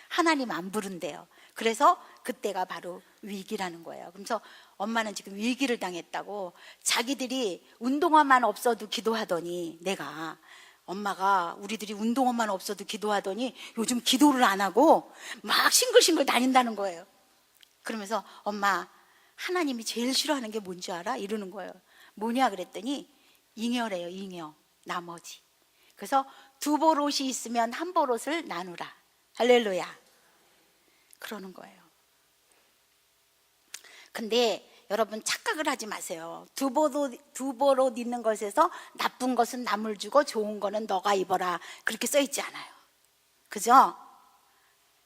하나님 안 부른대요. 그래서 그때가 바로 위기라는 거예요. 그래서 엄마는 지금 위기를 당했다고 자기들이 운동화만 없어도 기도하더니 엄마가 우리들이 운동화만 없어도 기도하더니 요즘 기도를 안 하고 막 싱글싱글 다닌다는 거예요. 그러면서 엄마 하나님이 제일 싫어하는 게 뭔지 알아? 이러는 거예요. 뭐냐 그랬더니 잉여래요. 잉여 나머지. 그래서 두 벌옷이 있으면 한 벌옷을 나누라. 할렐루야. 그러는 거예요. 근데 여러분 착각을 하지 마세요. 두 벌옷 있는 것에서 나쁜 것은 남을 주고 좋은 거는 너가 입어라. 그렇게 써 있지 않아요. 그죠?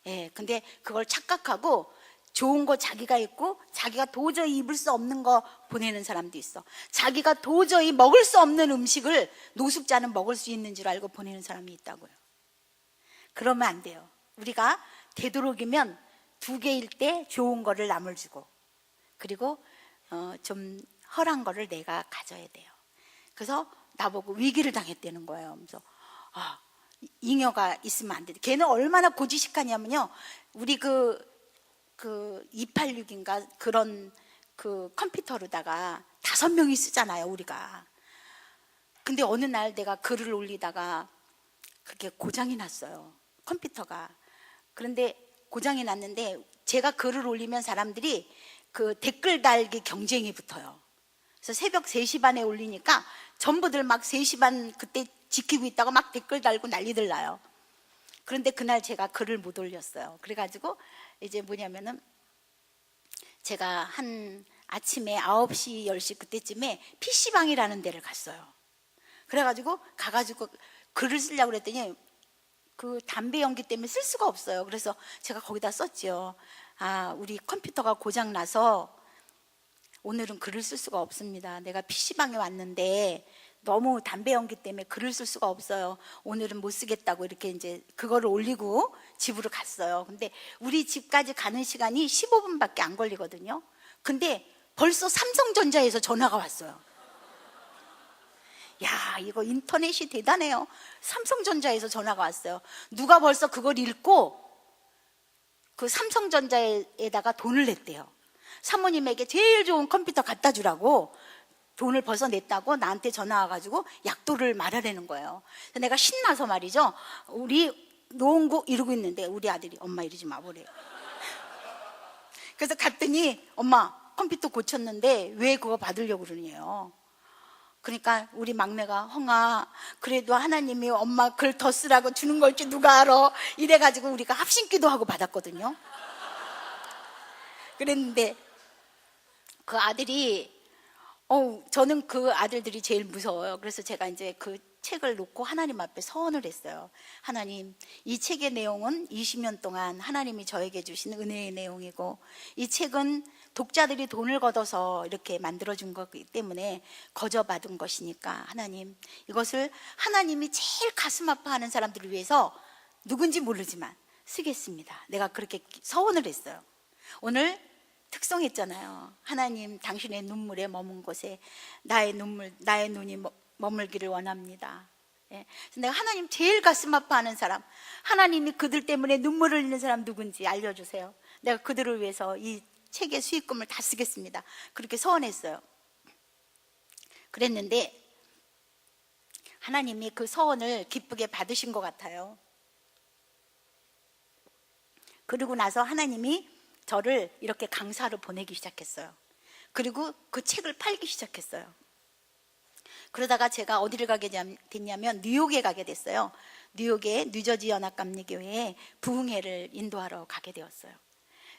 예, 근데 그걸 착각하고 좋은 거 자기가 입고 자기가 도저히 입을 수 없는 거 보내는 사람도 있어. 자기가 도저히 먹을 수 없는 음식을 노숙자는 먹을 수 있는 줄 알고 보내는 사람이 있다고요. 그러면 안 돼요. 우리가 되도록이면 두 개일 때 좋은 거를 남을 주고 그리고 좀 헐한 거를 내가 가져야 돼요. 그래서 나보고 위기를 당했다는 거예요. 그래서 잉여가 있으면 안 돼. 걔는 얼마나 고지식하냐면요. 우리 그 286인가 그런 그 컴퓨터로다가 5명이 쓰잖아요, 우리가. 근데 어느 날 내가 글을 올리다가 그게 고장이 났어요, 컴퓨터가. 그런데 고장이 났는데 제가 글을 올리면 사람들이 그 댓글 달기 경쟁이 붙어요. 그래서 새벽 3시 반에 올리니까 전부들 막 3시 반 그때 지키고 있다가 막 댓글 달고 난리들 나요. 그런데 그날 제가 글을 못 올렸어요. 그래가지고 이제 뭐냐면은 제가 한 아침에 9시, 10시 그때쯤에 PC방이라는 데를 갔어요. 그래가지고 가가지고 글을 쓰려고 그랬더니 그 담배 연기 때문에 쓸 수가 없어요. 그래서 제가 거기다 썼지요. 우리 컴퓨터가 고장나서 오늘은 글을 쓸 수가 없습니다. 내가 PC방에 왔는데 너무 담배 연기 때문에 글을 쓸 수가 없어요. 오늘은 못 쓰겠다고 이렇게 이제 그거를 올리고 집으로 갔어요. 근데 우리 집까지 가는 시간이 15분밖에 안 걸리거든요. 근데 벌써 삼성전자에서 전화가 왔어요. 야, 이거 인터넷이 대단해요. 삼성전자에서 전화가 왔어요. 누가 벌써 그걸 읽고 그 삼성전자에다가 돈을 냈대요. 사모님에게 제일 좋은 컴퓨터 갖다 주라고 돈을 벌써 냈다고 나한테 전화 와가지고 약도를 말하라는 거예요. 그래서 내가 신나서 말이죠. 우리 노원구 이러고 있는데 우리 아들이 엄마 이러지 마보래요. 그래서 갔더니 엄마 컴퓨터 고쳤는데 왜 그거 받으려고 그러냐요. 그러니까 우리 막내가 홍아 그래도 하나님이 엄마 글 더 쓰라고 주는 걸지 누가 알아. 이래가지고 우리가 합심기도 하고 받았거든요. 그랬는데 그 아들이 저는 그 아들들이 제일 무서워요. 그래서 제가 이제 그 책을 놓고 하나님 앞에 서원을 했어요. 하나님, 이 책의 내용은 20년 동안 하나님이 저에게 주신 은혜의 내용이고 이 책은 독자들이 돈을 걷어서 이렇게 만들어준 거기 때문에 거저받은 것이니까 하나님, 이것을 하나님이 제일 가슴 아파하는 사람들을 위해서 누군지 모르지만 쓰겠습니다. 내가 그렇게 서원을 했어요. 오늘 특송했잖아요. 하나님, 당신의 눈물에 머문 곳에 나의 눈이 머물기를 원합니다. 예. 그래서 내가 하나님 제일 가슴 아파하는 사람, 하나님이 그들 때문에 눈물을 흘리는 사람 누군지 알려주세요. 내가 그들을 위해서 이 책의 수익금을 다 쓰겠습니다. 그렇게 서원했어요. 그랬는데 하나님이 그 서원을 기쁘게 받으신 것 같아요. 그리고 나서 하나님이 저를 이렇게 강사로 보내기 시작했어요. 그리고 그 책을 팔기 시작했어요. 그러다가 제가 어디를 가게 됐냐면 뉴욕에 가게 됐어요. 뉴욕의 뉴저지 연합감리교회에 부흥회를 인도하러 가게 되었어요.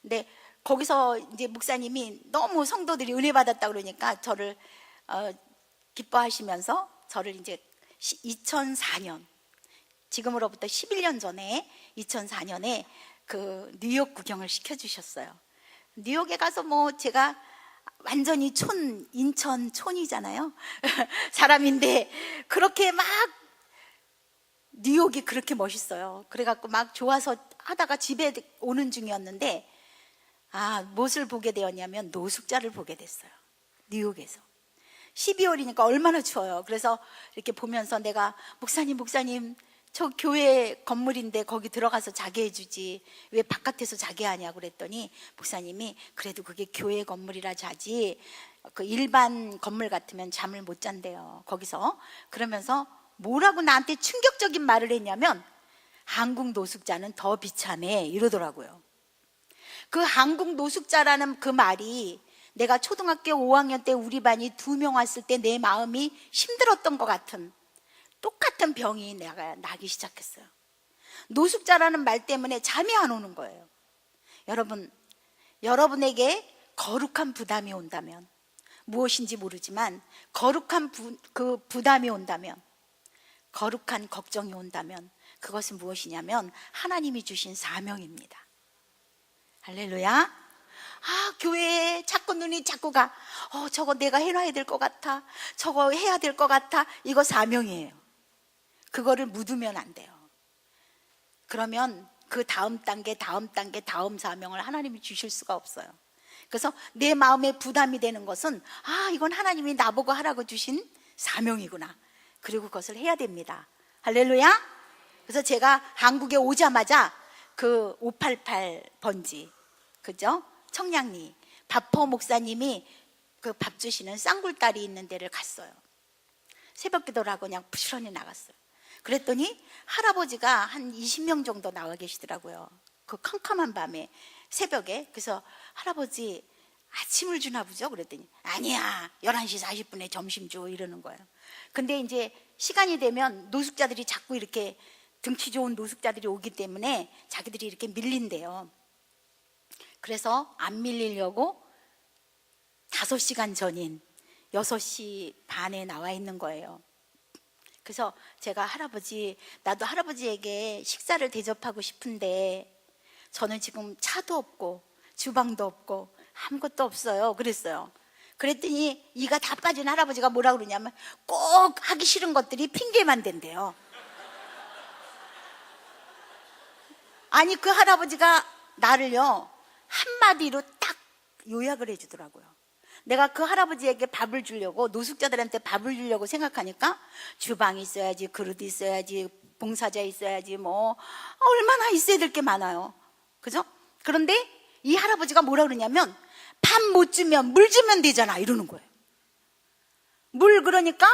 근데 거기서 이제 목사님이 너무 성도들이 은혜 받았다 그러니까 저를 기뻐하시면서 저를 이제 2004년 지금으로부터 11년 전에 2004년에 그 뉴욕 구경을 시켜주셨어요. 뉴욕에 가서 뭐 제가 완전히 인천 촌이잖아요. 사람인데 그렇게 막 뉴욕이 그렇게 멋있어요. 그래갖고 막 좋아서 하다가 집에 오는 중이었는데 무엇을 보게 되었냐면 노숙자를 보게 됐어요. 뉴욕에서. 12월이니까 얼마나 추워요. 그래서 이렇게 보면서 내가 목사님 저 교회 건물인데 거기 들어가서 자게 해주지 왜 바깥에서 자게 하냐고 그랬더니 목사님이 그래도 그게 교회 건물이라 자지 그 일반 건물 같으면 잠을 못 잔대요. 거기서. 그러면서 뭐라고 나한테 충격적인 말을 했냐면 한국 노숙자는 더 비참해 이러더라고요. 그 한국 노숙자라는 그 말이 내가 초등학교 5학년 때 우리 반이 2명 왔을 때 내 마음이 힘들었던 것 같은 똑같은 병이 내가 나기 시작했어요. 노숙자라는 말 때문에 잠이 안 오는 거예요. 여러분에게 거룩한 부담이 온다면 무엇인지 모르지만 거룩한 그 부담이 온다면 거룩한 걱정이 온다면 그것은 무엇이냐면 하나님이 주신 사명입니다. 할렐루야. 교회에 자꾸 눈이 자꾸 가. 저거 내가 해놔야 될 것 같아. 저거 해야 될 것 같아. 이거 사명이에요. 그거를 묻으면 안 돼요. 그러면 그 다음 단계, 다음 사명을 하나님이 주실 수가 없어요. 그래서 내 마음에 부담이 되는 것은 이건 하나님이 나보고 하라고 주신 사명이구나. 그리고 그것을 해야 됩니다. 할렐루야. 그래서 제가 한국에 오자마자 그 588 번지, 그죠? 청량리 바포 목사님이 그 밥 주시는 쌍굴다리 있는 데를 갔어요. 새벽 기도를 하고 그냥 부지런히 나갔어요. 그랬더니 할아버지가 한 20명 정도 나와 계시더라고요. 그 캄캄한 밤에 새벽에. 그래서 할아버지 아침을 주나 보죠? 그랬더니 아니야 11시 40분에 점심 줘 이러는 거예요. 근데 이제 시간이 되면 노숙자들이 자꾸 이렇게 등치 좋은 노숙자들이 오기 때문에 자기들이 이렇게 밀린대요. 그래서 안 밀리려고 5시간 전인 6시 반에 나와 있는 거예요. 그래서 제가 나도 할아버지에게 식사를 대접하고 싶은데 저는 지금 차도 없고 주방도 없고 아무것도 없어요. 그랬어요. 그랬더니 이가 다 빠진 할아버지가 뭐라 그러냐면 꼭 하기 싫은 것들이 핑계만 된대요. 아니 그 할아버지가 나를요 한마디로 딱 요약을 해주더라고요. 내가 그 할아버지에게 밥을 주려고 노숙자들한테 밥을 주려고 생각하니까 주방이 있어야지, 그릇이 있어야지, 봉사자 있어야지, 뭐 얼마나 있어야 될 게 많아요. 그죠? 그런데 이 할아버지가 뭐라 그러냐면 밥 못 주면 물 주면 되잖아 이러는 거예요. 물 그러니까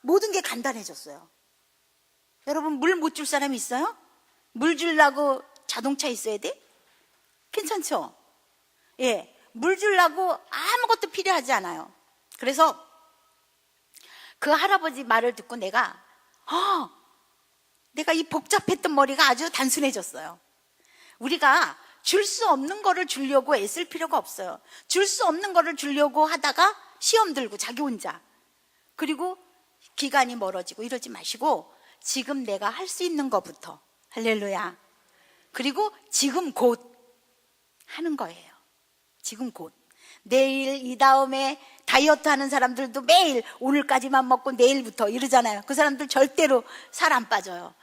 모든 게 간단해졌어요. 여러분 물 못 줄 사람이 있어요? 물 주려고 자동차 있어야 돼? 괜찮죠? 예, 물 주려고 아무것도 필요하지 않아요. 그래서 그 할아버지 말을 듣고 내가 이 복잡했던 머리가 아주 단순해졌어요. 우리가 줄 수 없는 거를 주려고 애쓸 필요가 없어요. 줄 수 없는 거를 주려고 하다가 시험 들고 자기 혼자 그리고 기간이 멀어지고 이러지 마시고 지금 내가 할 수 있는 것부터 할렐루야. 그리고 지금 곧 하는 거예요. 지금 곧. 내일 이 다음에 다이어트 하는 사람들도 매일 오늘까지만 먹고 내일부터 이러잖아요. 그 사람들 절대로 살 안 빠져요.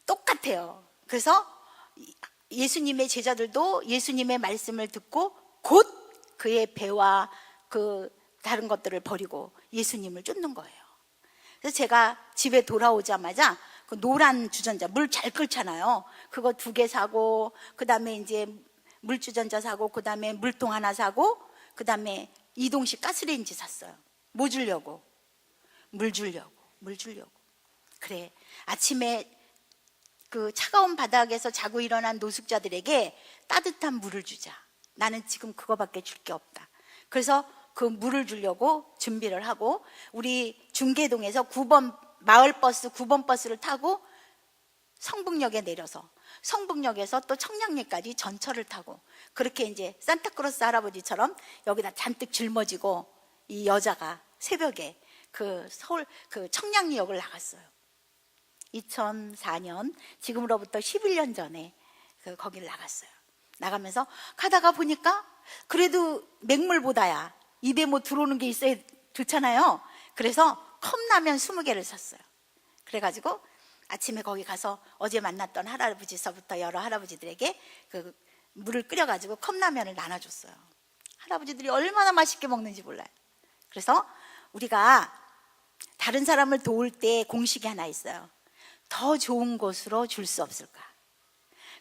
똑같아요. 그래서 예수님의 제자들도 예수님의 말씀을 듣고 곧 그의 배와 그 다른 것들을 버리고 예수님을 쫓는 거예요. 그래서 제가 집에 돌아오자마자 그 노란 주전자, 물 잘 끓잖아요. 그거 2개 사고, 그 다음에 이제 물주전자 사고, 그 다음에 물통 하나 사고, 그 다음에 이동식 가스레인지 샀어요. 뭐 주려고? 물 주려고. 그래, 아침에 그 차가운 바닥에서 자고 일어난 노숙자들에게 따뜻한 물을 주자. 나는 지금 그거밖에 줄 게 없다. 그래서 그 물을 주려고 준비를 하고 우리 중계동에서 9번 마을버스 9번 버스를 타고 성북역에 내려서 성북역에서 또 청량리까지 전철을 타고 그렇게 이제 산타크로스 할아버지처럼 여기다 잔뜩 짊어지고 이 여자가 새벽에 그 서울 그 청량리역을 나갔어요. 2004년 지금으로부터 11년 전에 거기를 나갔어요. 나가면서 가다가 보니까 그래도 맹물보다야 입에 뭐 들어오는 게 있어야 좋잖아요. 그래서 컵라면 20개를 샀어요. 그래가지고 아침에 거기 가서 어제 만났던 할아버지서부터 여러 할아버지들에게 그 물을 끓여가지고 컵라면을 나눠줬어요. 할아버지들이 얼마나 맛있게 먹는지 몰라요. 그래서 우리가 다른 사람을 도울 때 공식이 하나 있어요. 더 좋은 곳으로 줄 수 없을까?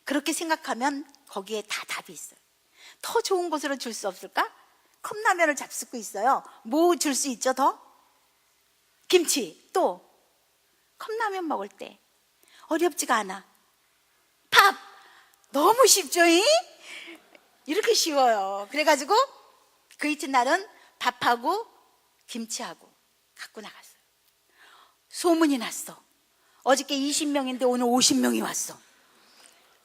그렇게 생각하면 거기에 다 답이 있어요. 더 좋은 곳으로 줄 수 없을까? 컵라면을 잡수고 있어요. 뭐 줄 수 있죠 더? 김치. 또 컵라면 먹을 때 어렵지가 않아. 밥. 너무 쉽죠? 이렇게 쉬워요. 그래가지고 그 이튿날은 밥하고 김치하고 갖고 나갔어요. 소문이 났어. 어저께 20명인데 오늘 50명이 왔어.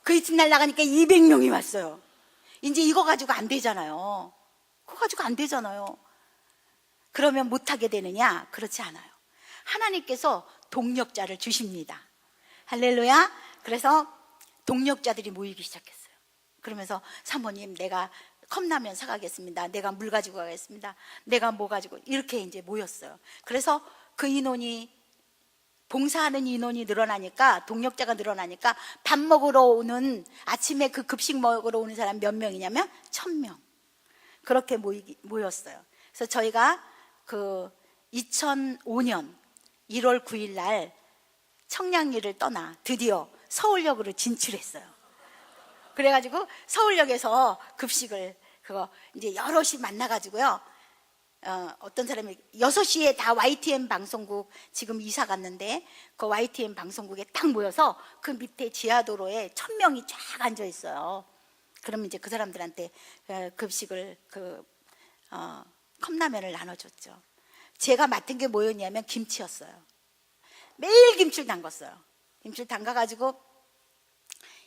그 이튿날 나가니까 200명이 왔어요. 이제 이거 가지고 안 되잖아요. 그거 가지고 안 되잖아요. 그러면 못하게 되느냐? 그렇지 않아요. 하나님께서 동력자를 주십니다. 할렐루야. 그래서 동력자들이 모이기 시작했어요. 그러면서 사모님, 내가 컵라면 사가겠습니다. 내가 물 가지고 가겠습니다. 내가 뭐 가지고, 이렇게 이제 모였어요. 그래서 그 인원이, 봉사하는 인원이 늘어나니까, 동력자가 늘어나니까 밥 먹으러 오는, 아침에 그 급식 먹으러 오는 사람 몇 명이냐면 1000명. 그렇게 모였어요. 그래서 저희가 그 2005년 1월 9일 날 청량리를 떠나 드디어 서울역으로 진출했어요. 그래가지고 서울역에서 급식을 그거 이제 여럿이 만나가지고요. 어떤 사람이 6시에 다 YTN 방송국 지금 이사 갔는데 그 YTN 방송국에 딱 모여서 그 밑에 지하도로에 1000명이 쫙 앉아 있어요. 그러면 이제 그 사람들한테 급식을 컵라면을 나눠줬죠. 제가 맡은 게 뭐였냐면 김치였어요. 매일 김치를 담갔어요. 김치를 담가가지고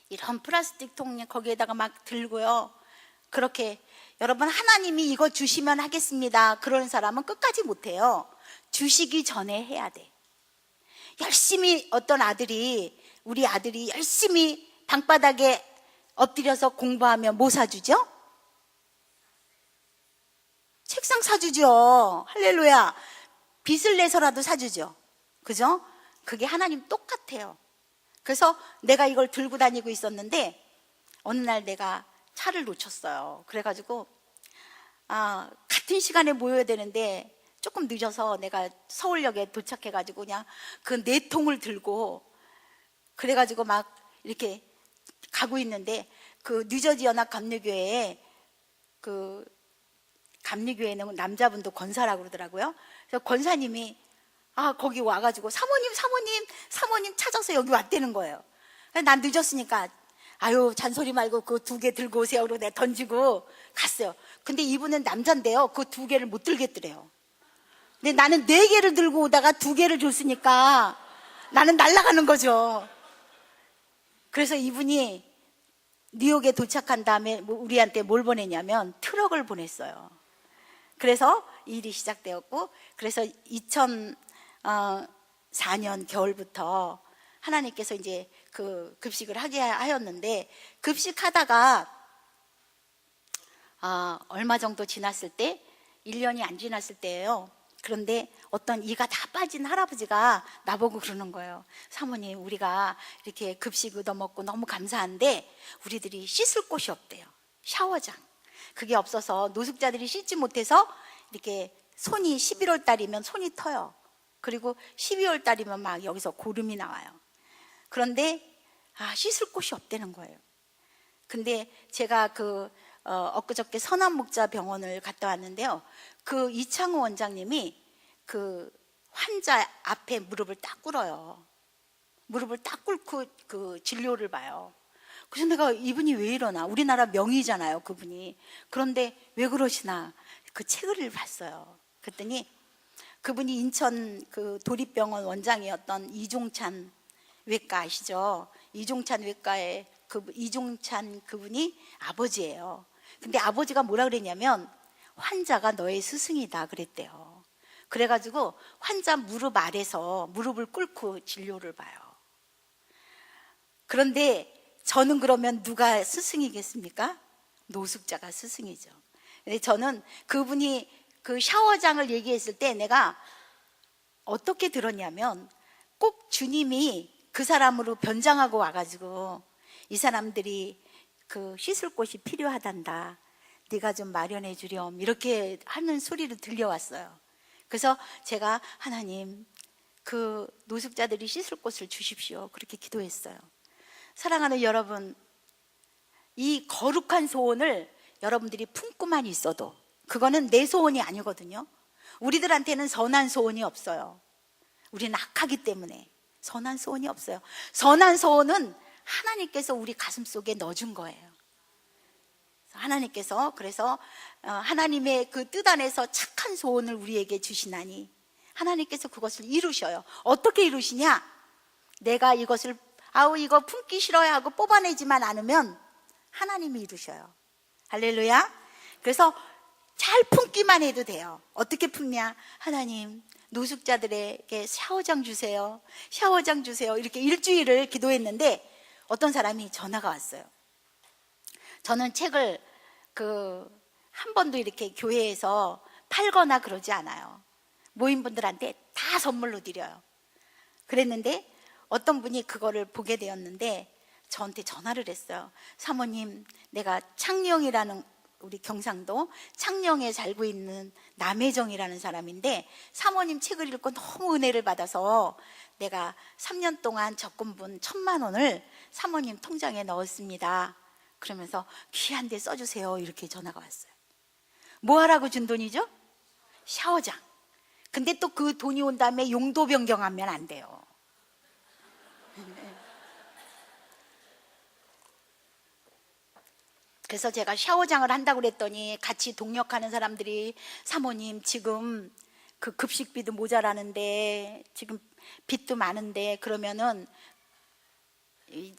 이런 플라스틱 통 거기에다가 막 들고요. 그렇게 여러분, 하나님이 이거 주시면 하겠습니다. 그런 사람은 끝까지 못해요. 주시기 전에 해야 돼. 열심히 어떤 아들이, 우리 아들이 열심히 방바닥에 엎드려서 공부하면 뭐 사주죠? 책상 사주죠. 할렐루야. 빚을 내서라도 사주죠. 그죠? 그게 하나님 똑같아요. 그래서 내가 이걸 들고 다니고 있었는데 어느 날 내가 차를 놓쳤어요. 그래가지고 같은 시간에 모여야 되는데 조금 늦어서 내가 서울역에 도착해가지고 그냥 그 4통을 들고 그래가지고 막 이렇게 가고 있는데 그 뉴저지 연합 감리교회에 그 감리교회는 남자분도 권사라고 그러더라고요. 그래서 권사님이 거기 와가지고 사모님 찾아서 여기 왔다는 거예요. 난 늦었으니까 아유 잔소리 말고 그 2개 들고 오세요. 그러고 내가 던지고 갔어요. 근데 이분은 남잔데요. 그 2개를 못 들겠더래요. 근데 나는 4개를 들고 오다가 2개를 줬으니까 나는 날아가는 거죠. 그래서 이분이 뉴욕에 도착한 다음에 우리한테 뭘 보냈냐면 트럭을 보냈어요. 그래서 일이 시작되었고, 그래서 2004년 겨울부터 하나님께서 이제 그 급식을 하게 하였는데, 급식하다가 얼마 정도 지났을 때, 1년이 안 지났을 때예요. 그런데 어떤 이가 다 빠진 할아버지가 나보고 그러는 거예요. 사모님, 우리가 이렇게 급식 얻어먹고 너무 감사한데 우리들이 씻을 곳이 없대요. 샤워장. 그게 없어서 노숙자들이 씻지 못해서 이렇게 손이 11월 달이면 손이 터요. 그리고 12월 달이면 막 여기서 고름이 나와요. 그런데 씻을 곳이 없다는 거예요. 근데 제가 엊그저께 선한목자병원을 갔다 왔는데요. 그 이창호 원장님이 그 환자 앞에 무릎을 딱 꿇어요. 무릎을 딱 꿇고 그 진료를 봐요. 그래서 내가 이분이 왜 이러나, 우리나라 명의잖아요 그분이. 그런데 왜 그러시나 그 책을 봤어요. 그랬더니 그분이 인천 그 도립병원 원장이었던 이종찬 외과 아시죠? 이종찬 외과의 이종찬 그분이 아버지예요. 근데 아버지가 뭐라 그랬냐면 환자가 너의 스승이다 그랬대요. 그래가지고 환자 무릎 아래서 무릎을 꿇고 진료를 봐요. 그런데 저는 그러면 누가 스승이겠습니까? 노숙자가 스승이죠. 근데 저는 그분이 그 샤워장을 얘기했을 때 내가 어떻게 들었냐면 꼭 주님이 그 사람으로 변장하고 와가지고 이 사람들이 그 씻을 곳이 필요하단다, 네가 좀 마련해 주렴, 이렇게 하는 소리를 들려왔어요. 그래서 제가 하나님, 그 노숙자들이 씻을 곳을 주십시오, 그렇게 기도했어요. 사랑하는 여러분, 이 거룩한 소원을 여러분들이 품고만 있어도 그거는 내 소원이 아니거든요. 우리들한테는 선한 소원이 없어요. 우리는 악하기 때문에 선한 소원이 없어요. 선한 소원은 하나님께서 우리 가슴 속에 넣어준 거예요. 하나님께서, 그래서 하나님의 그 뜻 안에서 착한 소원을 우리에게 주시나니 하나님께서 그것을 이루셔요. 어떻게 이루시냐? 내가 이것을 이거 품기 싫어요 하고 뽑아내지만 않으면 하나님이 이루셔요. 할렐루야. 그래서 잘 품기만 해도 돼요. 어떻게 품냐? 하나님, 노숙자들에게 샤워장 주세요, 샤워장 주세요, 이렇게 일주일을 기도했는데 어떤 사람이 전화가 왔어요. 저는 책을 한 번도 이렇게 교회에서 팔거나 그러지 않아요. 모임분들한테 다 선물로 드려요. 그랬는데 어떤 분이 그거를 보게 되었는데 저한테 전화를 했어요. 사모님, 내가 창녕이라는, 우리 경상도 창녕에 살고 있는 남혜정이라는 사람인데 사모님 책을 읽고 너무 은혜를 받아서 내가 3년 동안 적금분 1,000만 원을 사모님 통장에 넣었습니다. 그러면서 귀한 데 써주세요, 이렇게 전화가 왔어요. 뭐 하라고 준 돈이죠? 샤워장. 근데 또 그 돈이 온 다음에 용도 변경하면 안 돼요. 그래서 제가 샤워장을 한다고 그랬더니 같이 동역하는 사람들이 사모님, 지금 그 급식비도 모자라는데, 지금 빚도 많은데, 그러면은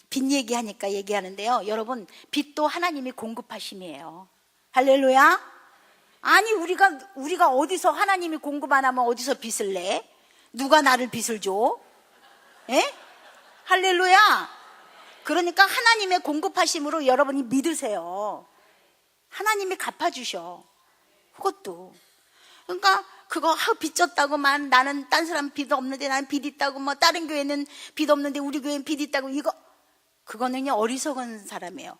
빚 얘기하니까 얘기하는데요. 여러분, 빚도 하나님이 공급하심이에요. 할렐루야. 아니, 우리가 어디서, 하나님이 공급 안 하면 어디서 빚을 내? 누가 나를 빚을 줘? 예? 할렐루야. 그러니까 하나님의 공급하심으로 여러분이 믿으세요. 하나님이 갚아주셔. 그것도. 그러니까 그거 빚 졌다고만, 나는 딴 사람 빚 없는데 나는 빚 있다고, 뭐 다른 교회는 빚 없는데 우리 교회는 빚 있다고, 그거는요 어리석은 사람이에요.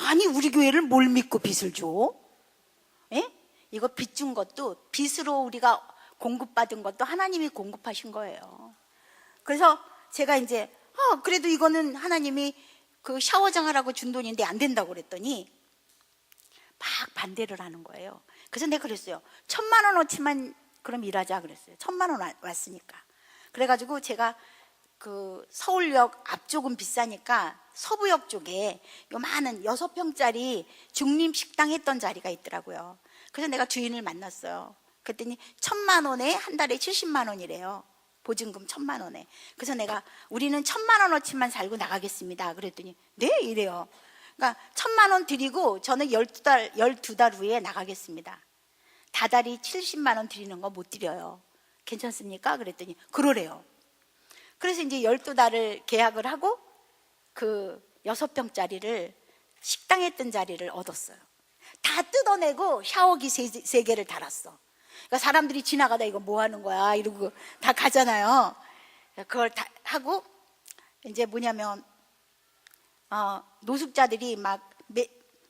아니, 우리 교회를 뭘 믿고 빚을 줘? 예? 이거 빚 준 것도, 빚으로 우리가 공급받은 것도 하나님이 공급하신 거예요. 그래서 제가 이제 그래도 이거는 하나님이 그 샤워장 하라고 준 돈인데 안 된다고 그랬더니 막 반대를 하는 거예요. 그래서 내가 그랬어요. 1,000만 원어치만 그럼 일하자 그랬어요. 1,000만 원 왔으니까. 그래가지고 제가 그 서울역 앞쪽은 비싸니까 서부역 쪽에 요만한 6평짜리 중림식당 했던 자리가 있더라고요. 그래서 내가 주인을 만났어요. 그랬더니 1,000만 원에 한 달에 70만 원이래요. 보증금 1,000만 원에. 그래서 내가 우리는 1,000만 원어치만 살고 나가겠습니다. 그랬더니 네? 이래요. 그러니까 1,000만 원 드리고 저는 12달 후에 나가겠습니다. 다달이 70만 원 드리는 거 못 드려요. 괜찮습니까? 그랬더니 그러래요. 그래서 이제 12달을 계약을 하고 그 6평짜리를, 식당 했던 자리를 얻었어요. 다 뜯어내고 샤워기 3개를 달았어. 그러니까 사람들이 지나가다 이거 뭐 하는 거야 이러고 다 가잖아요. 그걸 다 하고 이제 뭐냐면 노숙자들이 막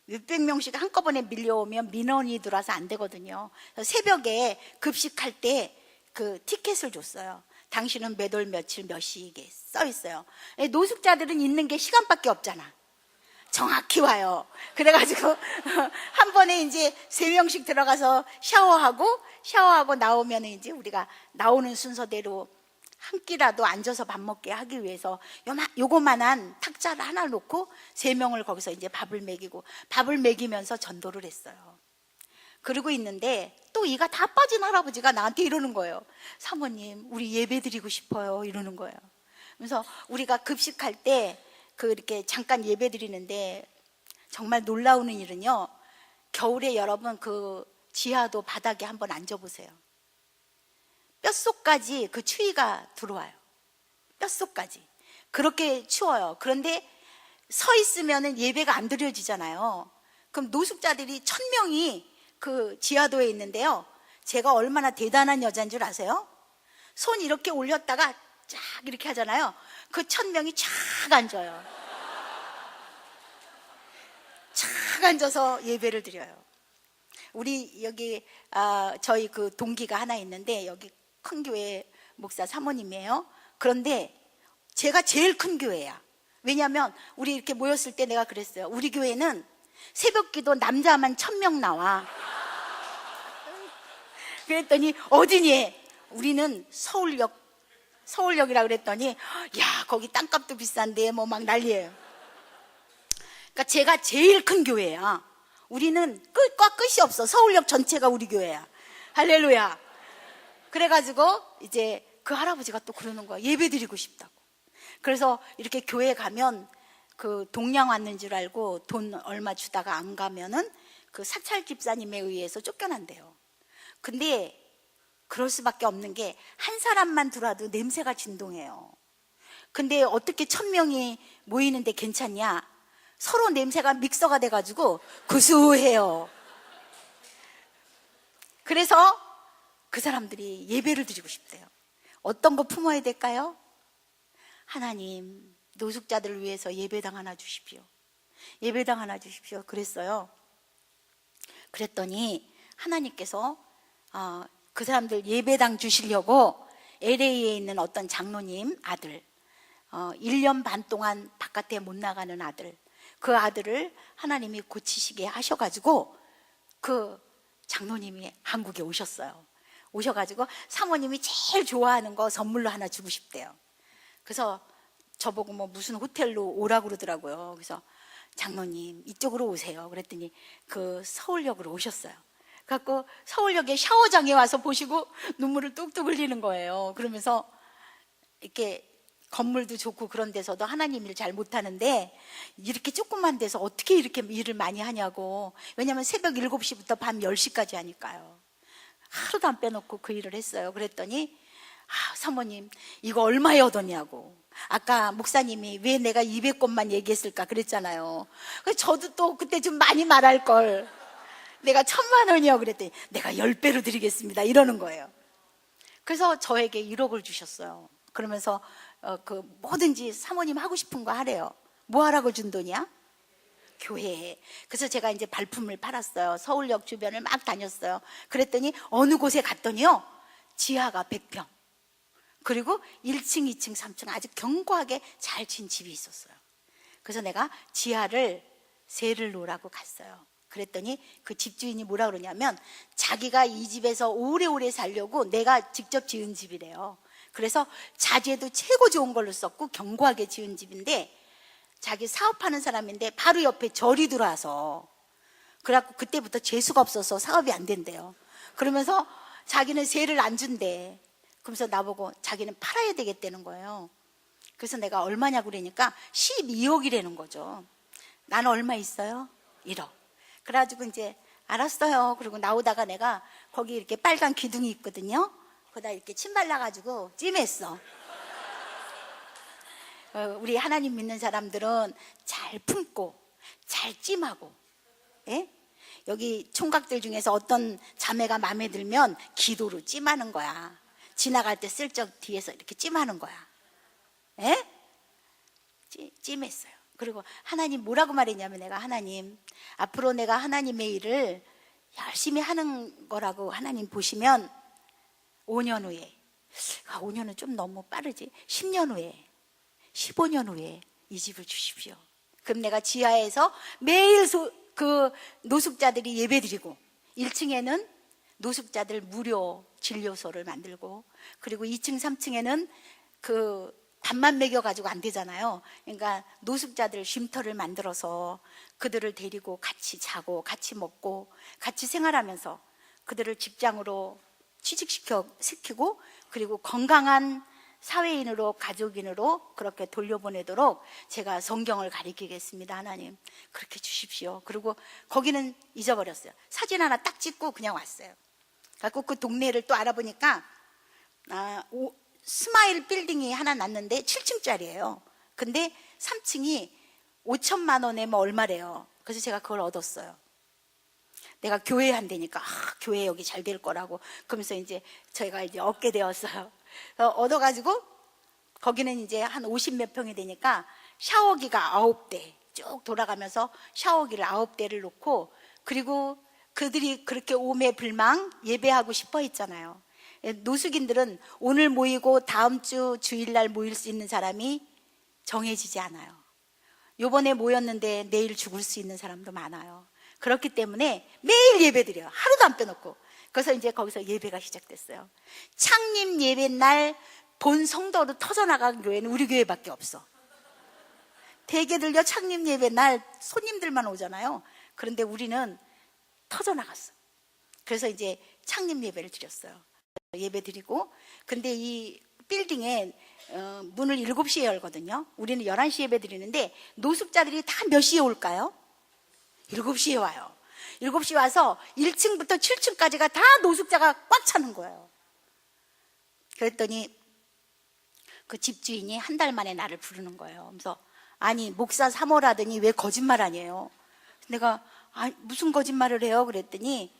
몇백 명씩 한꺼번에 밀려오면 민원이 들어와서 안 되거든요. 그래서 새벽에 급식할 때 그 티켓을 줬어요. 당신은 몇 월 며칠 몇 시, 이게 써 있어요. 노숙자들은 있는 게 시간밖에 없잖아. 정확히 와요. 그래가지고 한 번에 이제 3명씩 들어가서 샤워하고 나오면 이제 우리가 나오는 순서대로 한 끼라도 앉아서 밥 먹게 하기 위해서 요거만한 탁자를 하나 놓고 3명을 거기서 이제 밥을 먹이면서 전도를 했어요. 그러고 있는데 또 이가 다 빠진 할아버지가 나한테 이러는 거예요. 사모님, 우리 예배 드리고 싶어요, 이러는 거예요. 그래서 우리가 급식할 때 이렇게 잠깐 예배 드리는데 정말 놀라운 일은요, 겨울에 여러분 그 지하도 바닥에 한번 앉아보세요. 뼛속까지 그 추위가 들어와요. 뼛속까지. 그렇게 추워요. 그런데 서 있으면은 예배가 안 드려지잖아요. 그럼 노숙자들이 1000명이 그 지하도에 있는데요. 제가 얼마나 대단한 여자인 줄 아세요? 손 이렇게 올렸다가 쫙 이렇게 하잖아요. 그 1000명이 쫙 앉아요. 쫙 앉아서 예배를 드려요. 우리 여기 저희 그 동기가 하나 있는데 여기 큰 교회 목사 사모님이에요. 그런데 제가 제일 큰 교회야. 왜냐하면 우리 이렇게 모였을 때 내가 그랬어요. 우리 교회는 새벽기도 남자만 1000명 나와. 그랬더니 어디니? 우리는 서울역이라 그랬더니 야 거기 땅값도 비싼데 뭐 막 난리예요. 그러니까 제가 제일 큰 교회야. 우리는 끝과 끝이 없어. 서울역 전체가 우리 교회야. 할렐루야. 그래가지고 이제 그 할아버지가 또 그러는 거야. 예배 드리고 싶다고. 그래서 이렇게 교회 가면 그 동양 왔는 줄 알고 돈 얼마 주다가 안 가면은 그 사찰 집사님에 의해서 쫓겨난대요. 근데 그럴 수밖에 없는 게 한 사람만 들어와도 냄새가 진동해요. 근데 어떻게 1000명이 모이는데 괜찮냐? 서로 냄새가 믹서가 돼가지고 구수해요. 그래서 그 사람들이 예배를 드리고 싶대요. 어떤 거 품어야 될까요? 하나님, 노숙자들을 위해서 예배당 하나 주십시오. 예배당 하나 주십시오. 그랬어요. 그랬더니 하나님께서 그 사람들 예배당 주시려고 LA에 있는 어떤 장로님 아들, 1년 반 동안 바깥에 못 나가는 아들, 그 아들을 하나님이 고치시게 하셔가지고 그 장로님이 한국에 오셨어요. 오셔가지고 사모님이 제일 좋아하는 거 선물로 하나 주고 싶대요. 그래서 저보고 뭐 무슨 호텔로 오라고 그러더라고요. 그래서 장로님 이쪽으로 오세요. 그랬더니 그 서울역으로 오셨어요. 그래갖고 서울역에 샤워장에 와서 보시고 눈물을 뚝뚝 흘리는 거예요. 그러면서 이렇게 건물도 좋고 그런 데서도 하나님 일 잘 못하는데 이렇게 조그만 데서 어떻게 이렇게 일을 많이 하냐고. 왜냐하면 새벽 7시부터 밤 10시까지 하니까요. 하루도 안 빼놓고 그 일을 했어요. 그랬더니 사모님 이거 얼마에 얻었냐고. 아까 목사님이 왜 내가 200권만 얘기했을까 그랬잖아요. 그래서 저도 또 그때 좀 많이 말할 걸. 내가 1000,000원이요 그랬더니 내가 10배로 드리겠습니다 이러는 거예요. 그래서 저에게 1억을 주셨어요. 그러면서 그 뭐든지 사모님 하고 싶은 거 하래요. 뭐 하라고 준 돈이야? 교회에. 그래서 제가 이제 발품을 팔았어요. 서울역 주변을 막 다녔어요. 그랬더니 어느 곳에 갔더니요 지하가 100평 그리고 1층, 2층, 3층 아주 견고하게 잘 진 집이 있었어요. 그래서 내가 지하를 세를 놓으라고 갔어요. 그랬더니 그 집주인이 뭐라 그러냐면 자기가 이 집에서 오래오래 살려고 내가 직접 지은 집이래요. 그래서 자재도 최고 좋은 걸로 썼고 견고하게 지은 집인데 자기 사업하는 사람인데 바로 옆에 절이 들어와서 그래갖고 그때부터 재수가 없어서 사업이 안 된대요. 그러면서 자기는 세를 안 준대. 그러면서 나보고 자기는 팔아야 되겠다는 거예요. 그래서 내가 얼마냐고 그러니까 12억이라는 거죠. 나는 얼마 있어요? 1억. 그래가지고 이제 알았어요. 그리고 나오다가 내가 거기 이렇게 빨간 기둥이 있거든요. 거기다 이렇게 침 발라가지고 찜했어. 우리 하나님 믿는 사람들은 잘 품고 잘 찜하고, 예? 여기 총각들 중에서 어떤 자매가 마음에 들면 기도로 찜하는 거야. 지나갈 때 슬쩍 뒤에서 이렇게 찜하는 거야. 예? 찜했어요. 그리고 하나님 뭐라고 말했냐면 내가 하나님 앞으로 내가 하나님의 일을 열심히 하는 거라고 하나님 보시면 5년 후에 5년은 좀 너무 빠르지 10년 후에 15년 후에 이 집을 주십시오. 그럼 내가 지하에서 매일 그 노숙자들이 예배드리고 1층에는 노숙자들 무료 진료소를 만들고 그리고 2층 3층에는 그 밥만 먹여가지고 안 되잖아요. 그러니까 노숙자들 쉼터를 만들어서 그들을 데리고 같이 자고 같이 먹고 같이 생활하면서 그들을 직장으로 취직시키고 그리고 건강한 사회인으로 가족인으로 그렇게 돌려보내도록 제가 성경을 가리키겠습니다. 하나님 그렇게 주십시오. 그리고 거기는 잊어버렸어요. 사진 하나 딱 찍고 그냥 왔어요. 그래서 그 동네를 또 알아보니까 스마일 빌딩이 하나 났는데 7층짜리예요. 근데 3층이 5천만 원에 뭐 얼마래요. 그래서 제가 그걸 얻었어요. 내가 교회 한다니까 교회 여기 잘 될 거라고 그러면서 이제 저희가 이제 얻게 되었어요. 얻어가지고 거기는 이제 한 50몇 평이 되니까 샤워기가 9대 쭉 돌아가면서 샤워기를 9대를 놓고, 그리고 그들이 그렇게 오매불망 예배하고 싶어 했잖아요. 노숙인들은 오늘 모이고 다음 주 주일날 모일 수 있는 사람이 정해지지 않아요. 요번에 모였는데 내일 죽을 수 있는 사람도 많아요. 그렇기 때문에 매일 예배 드려요. 하루도 안 빼놓고. 그래서 이제 거기서 예배가 시작됐어요. 창립 예배 날 본 성도로 터져나간 교회는 우리 교회밖에 없어. 대개들요 창립 예배 날 손님들만 오잖아요. 그런데 우리는 터져나갔어. 그래서 이제 창립 예배를 드렸어요. 예배 드리고, 근데 이 빌딩에 문을 7시에 열거든요. 우리는 11시에 예배 드리는데 노숙자들이 다 몇 시에 올까요? 7시에 와요. 7시에 와서 1층부터 7층까지가 다 노숙자가 꽉 차는 거예요. 그랬더니 그 집주인이 한 달 만에 나를 부르는 거예요. 그래서 아니 목사 사모라더니 왜 거짓말 아니에요? 내가 무슨 거짓말을 해요? 그랬더니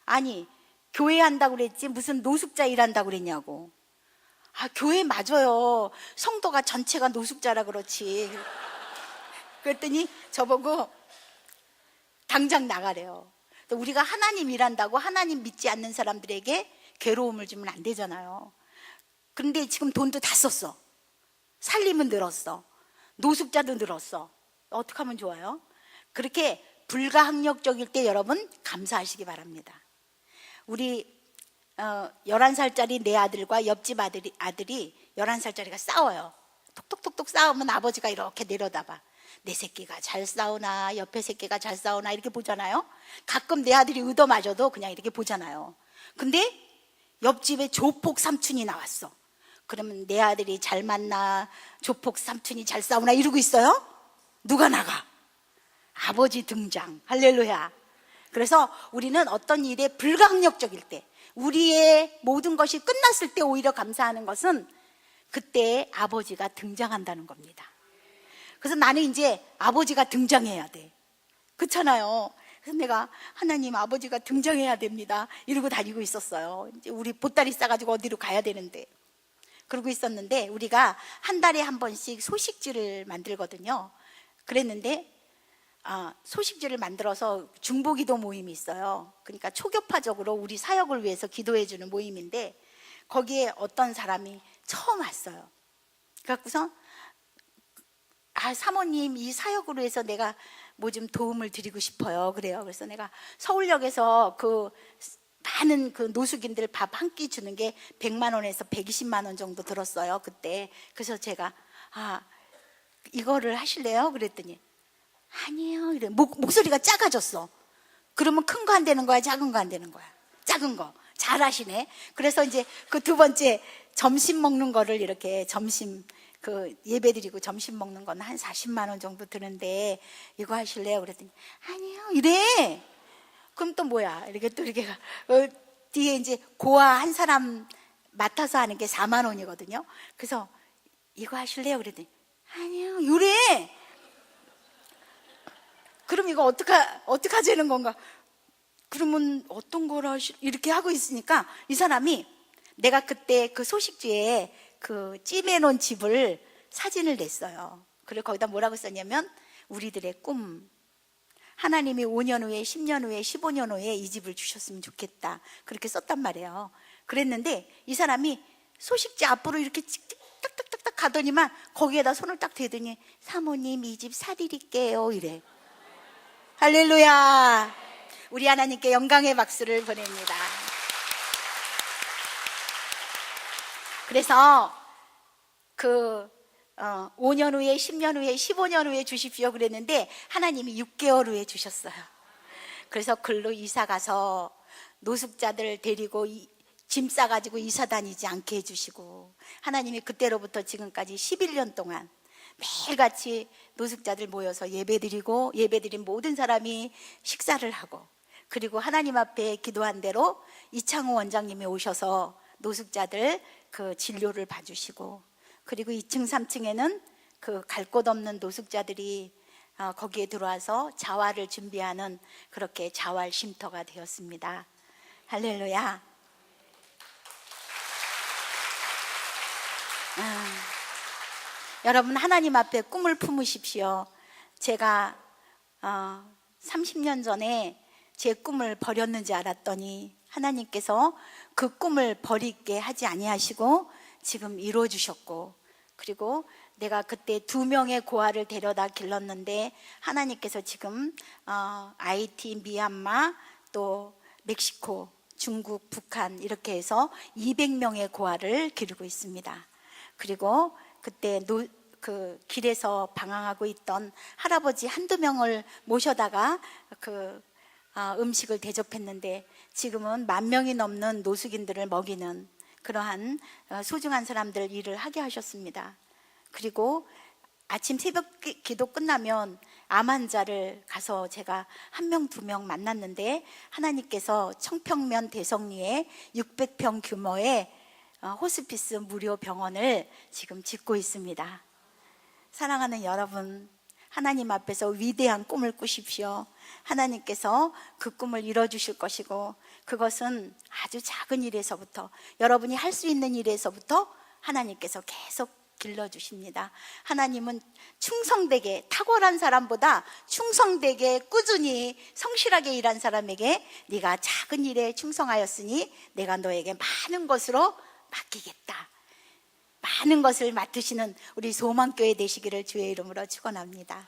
아니 교회 한다고 그랬지 무슨 노숙자 일한다고 그랬냐고. 교회 맞아요. 성도가 전체가 노숙자라 그렇지. 그랬더니 저보고 당장 나가래요. 우리가 하나님 일한다고 하나님 믿지 않는 사람들에게 괴로움을 주면 안 되잖아요. 그런데 지금 돈도 다 썼어. 살림은 늘었어. 노숙자도 늘었어. 어떻게 하면 좋아요? 그렇게 불가항력적일 때 여러분 감사하시기 바랍니다. 우리 11살짜리 내 아들과 옆집 아들이 11살짜리가 싸워요. 톡톡톡톡 싸우면 아버지가 이렇게 내려다봐. 내 새끼가 잘 싸우나 옆에 새끼가 잘 싸우나 이렇게 보잖아요. 가끔 내 아들이 얻어맞아도 그냥 이렇게 보잖아요. 근데 옆집에 조폭 삼촌이 나왔어. 그러면 내 아들이 잘 맞나 조폭 삼촌이 잘 싸우나 이러고 있어요. 누가 나가? 아버지 등장. 할렐루야. 그래서 우리는 어떤 일에 불가항력적일 때, 우리의 모든 것이 끝났을 때 오히려 감사하는 것은 그때 아버지가 등장한다는 겁니다. 그래서 나는 이제 아버지가 등장해야 돼. 그렇잖아요. 그래서 내가 하나님 아버지가 등장해야 됩니다 이러고 다니고 있었어요. 이제 우리 보따리 싸가지고 어디로 가야 되는데. 그러고 있었는데 우리가 한 달에 한 번씩 소식지를 만들거든요. 그랬는데 소식지를 만들어서 중보기도 모임이 있어요. 그러니까 초교파적으로 우리 사역을 위해서 기도해주는 모임인데 거기에 어떤 사람이 처음 왔어요. 그래서 사모님 이 사역으로 해서 내가 뭐 좀 도움을 드리고 싶어요. 그래요. 그래서 내가 서울역에서 그 많은 그 노숙인들 밥 한 끼 주는 게 100만 원에서 120만 원 정도 들었어요. 그때. 그래서 제가 이거를 하실래요? 그랬더니 아니에요. 이래. 목소리가 작아졌어. 그러면 큰 거 안 되는 거야? 작은 거 안 되는 거야? 작은 거. 잘하시네. 그래서 이제 그 두 번째 점심 먹는 거를 이렇게 그 예배 드리고 점심 먹는 건 한 40만 원 정도 드는데 이거 하실래요? 그랬더니 아니에요. 이래. 그럼 또 뭐야? 이렇게 또 이렇게 뒤에 이제 고아 한 사람 맡아서 하는 게 4만 원이거든요. 그래서 이거 하실래요? 그랬더니 아니에요. 이래. 그럼 이거 어떻게 하자는 건가? 그러면 어떤 거라 이렇게 하고 있으니까 이 사람이 내가 그때 그 소식지에 그 찜해놓은 집을 사진을 냈어요. 그리고 거기다 뭐라고 썼냐면 우리들의 꿈. 하나님이 5년 후에 10년 후에 15년 후에 이 집을 주셨으면 좋겠다. 그렇게 썼단 말이에요. 그랬는데 이 사람이 소식지 앞으로 이렇게 딱딱딱딱 가더니만 거기에다 손을 딱 대더니 사모님 이 집 사드릴게요 이래. 할렐루야. 우리 하나님께 영광의 박수를 보냅니다. 그래서 5년 후에 10년 후에 15년 후에 주십시오 그랬는데 하나님이 6개월 후에 주셨어요. 그래서 글로 이사 가서 노숙자들 데리고 짐 싸가지고 이사 다니지 않게 해주시고 하나님이 그때로부터 지금까지 11년 동안 매일같이 노숙자들 모여서 예배드리고 예배드린 모든 사람이 식사를 하고 그리고 하나님 앞에 기도한 대로 이창호 원장님이 오셔서 노숙자들 그 진료를 봐주시고 그리고 2층 3층에는 그 갈 곳 없는 노숙자들이 거기에 들어와서 자활을 준비하는 그렇게 자활 쉼터가 되었습니다. 할렐루야. 여러분, 하나님 앞에 꿈을 품으십시오. 제가 30년 전에 제 꿈을 버렸는지 알았더니 하나님께서 그 꿈을 버리게 하지 아니하시고 지금 이루어 주셨고, 그리고 내가 그때 2명의 고아를 데려다 길렀는데 하나님께서 지금 IT, 미얀마, 또 멕시코, 중국, 북한 이렇게 해서 200명의 고아를 기르고 있습니다. 그리고 그때 그 길에서 방황하고 있던 할아버지 1-2명을 모셔다가 음식을 대접했는데 지금은 10,000명이 넘는 노숙인들을 먹이는 그러한 소중한 사람들 일을 하게 하셨습니다. 그리고 아침 새벽 기도 끝나면 암 환자를 가서 제가 1명, 2명 만났는데 하나님께서 청평면 대성리에 600평 규모의 호스피스 무료 병원을 지금 짓고 있습니다. 사랑하는 여러분, 하나님 앞에서 위대한 꿈을 꾸십시오. 하나님께서 그 꿈을 이뤄주실 것이고, 그것은 아주 작은 일에서부터, 여러분이 할 수 있는 일에서부터 하나님께서 계속 길러주십니다. 하나님은 충성되게, 탁월한 사람보다 충성되게 꾸준히 성실하게 일한 사람에게 네가 작은 일에 충성하였으니 내가 너에게 많은 것으로 맡기겠다. 많은 것을 맡으시는 우리 소망교회 되시기를 주의 이름으로 축원합니다.